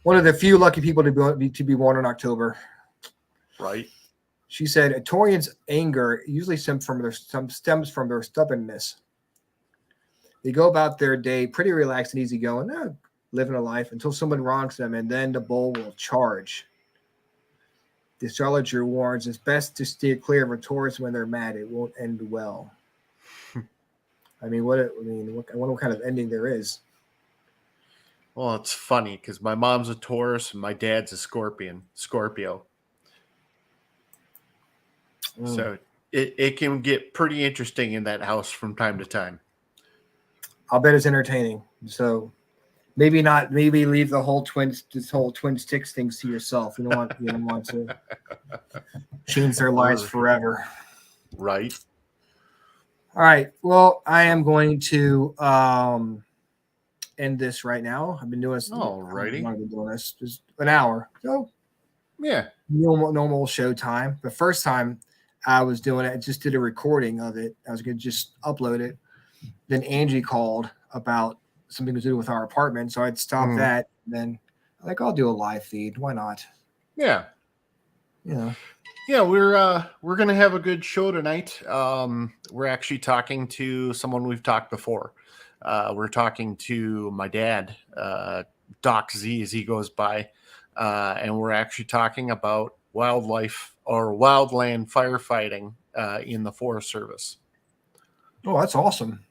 One of the few lucky people to be born in October. Right. She said a Taurian's anger usually stems from their stubbornness. They go about their day pretty relaxed and easygoing, living a life until someone wrongs them, and then the bull will charge. The astrologer warns it's best to steer clear of a Taurus when they're mad. It won't end well. I wonder what kind of ending there is. Well, it's funny because my mom's a Taurus and my dad's a Scorpio. So it can get pretty interesting in that house from time to time. I'll bet it's entertaining. So maybe not. Maybe leave the whole twin sticks things to yourself. You don't want to change their lives forever. Right. All right. Well, I am going to end this right now. I've been doing this. Alrighty. I've been doing this just an hour. So yeah, normal show time. The first time I was doing it, I just did a recording of it. I was going to just upload it. Then Angie called about something to do with our apartment, so I'd stop that. And then I'll do a live feed. Why not? Yeah. Yeah. Yeah, we're gonna have a good show tonight. We're actually talking to someone we've talked before. We're talking to my dad, Doc Z, as he goes by, and we're actually talking about wildlife or wildland firefighting in the Forest Service. Oh, that's awesome.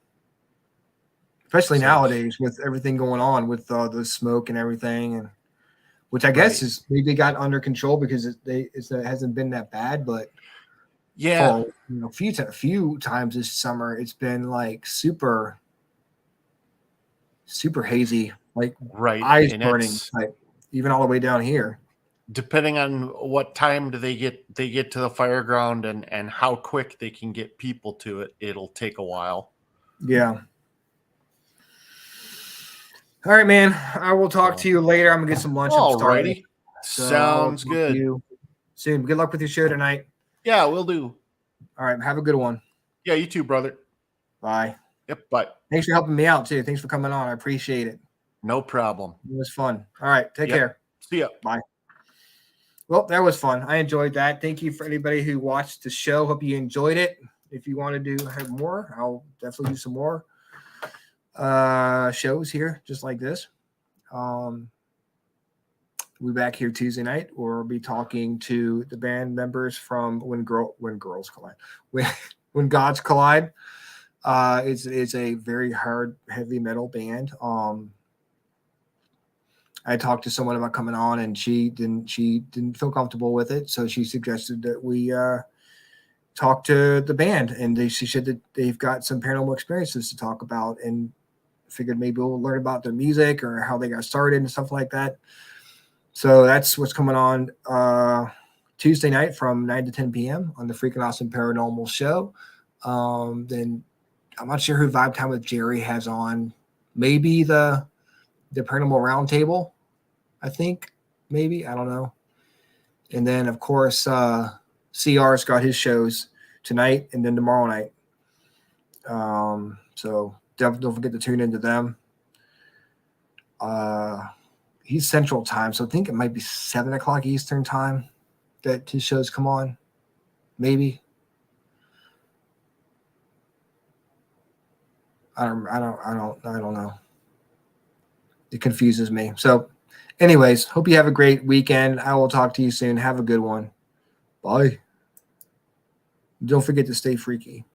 Especially nowadays with everything going on with the smoke and everything, and which I guess is maybe got under control because it hasn't been that bad. But yeah, a few times this summer it's been like super hazy, like eyes burning, like even all the way down here. Depending on what time do they get to the fire ground and how quick they can get people to it, it'll take a while. Yeah. All right, man. I will talk to you later. I'm gonna get some lunch. Alrighty. Sounds good. You soon. Good luck with your show tonight. Yeah, we'll do. All right. Have a good one. Yeah, you too, brother. Bye. Yep. Bye. Thanks for helping me out too. Thanks for coming on. I appreciate it. No problem. It was fun. All right. Take care. See ya. Bye. Well, that was fun. I enjoyed that. Thank you for anybody who watched the show. Hope you enjoyed it. If you want to have more, I'll definitely do some more shows here, just like this. We'll be back here Tuesday night, or we'll be talking to the band members from When Girls Collide, when Gods Collide. It's a very hard, heavy metal band. I talked to someone about coming on, and she didn't feel comfortable with it, so she suggested that we talk to the band, and she said that they've got some paranormal experiences to talk about, and figured maybe we'll learn about their music or how they got started and stuff like that. So that's what's coming on Tuesday night from 9 to 10 p.m. on the Freaking Awesome Paranormal Show. Then I'm not sure who Vibe Time with Jerry has on. Maybe the Paranormal Roundtable, I think. Maybe. I don't know. And then, of course, CR's got his shows tonight and then tomorrow night. So don't forget to tune into them. He's Central Time, so I think it might be 7 o'clock Eastern Time that his shows come on. Maybe. I don't know. It confuses me. So, anyways, hope you have a great weekend. I will talk to you soon. Have a good one. Bye. Don't forget to stay freaky.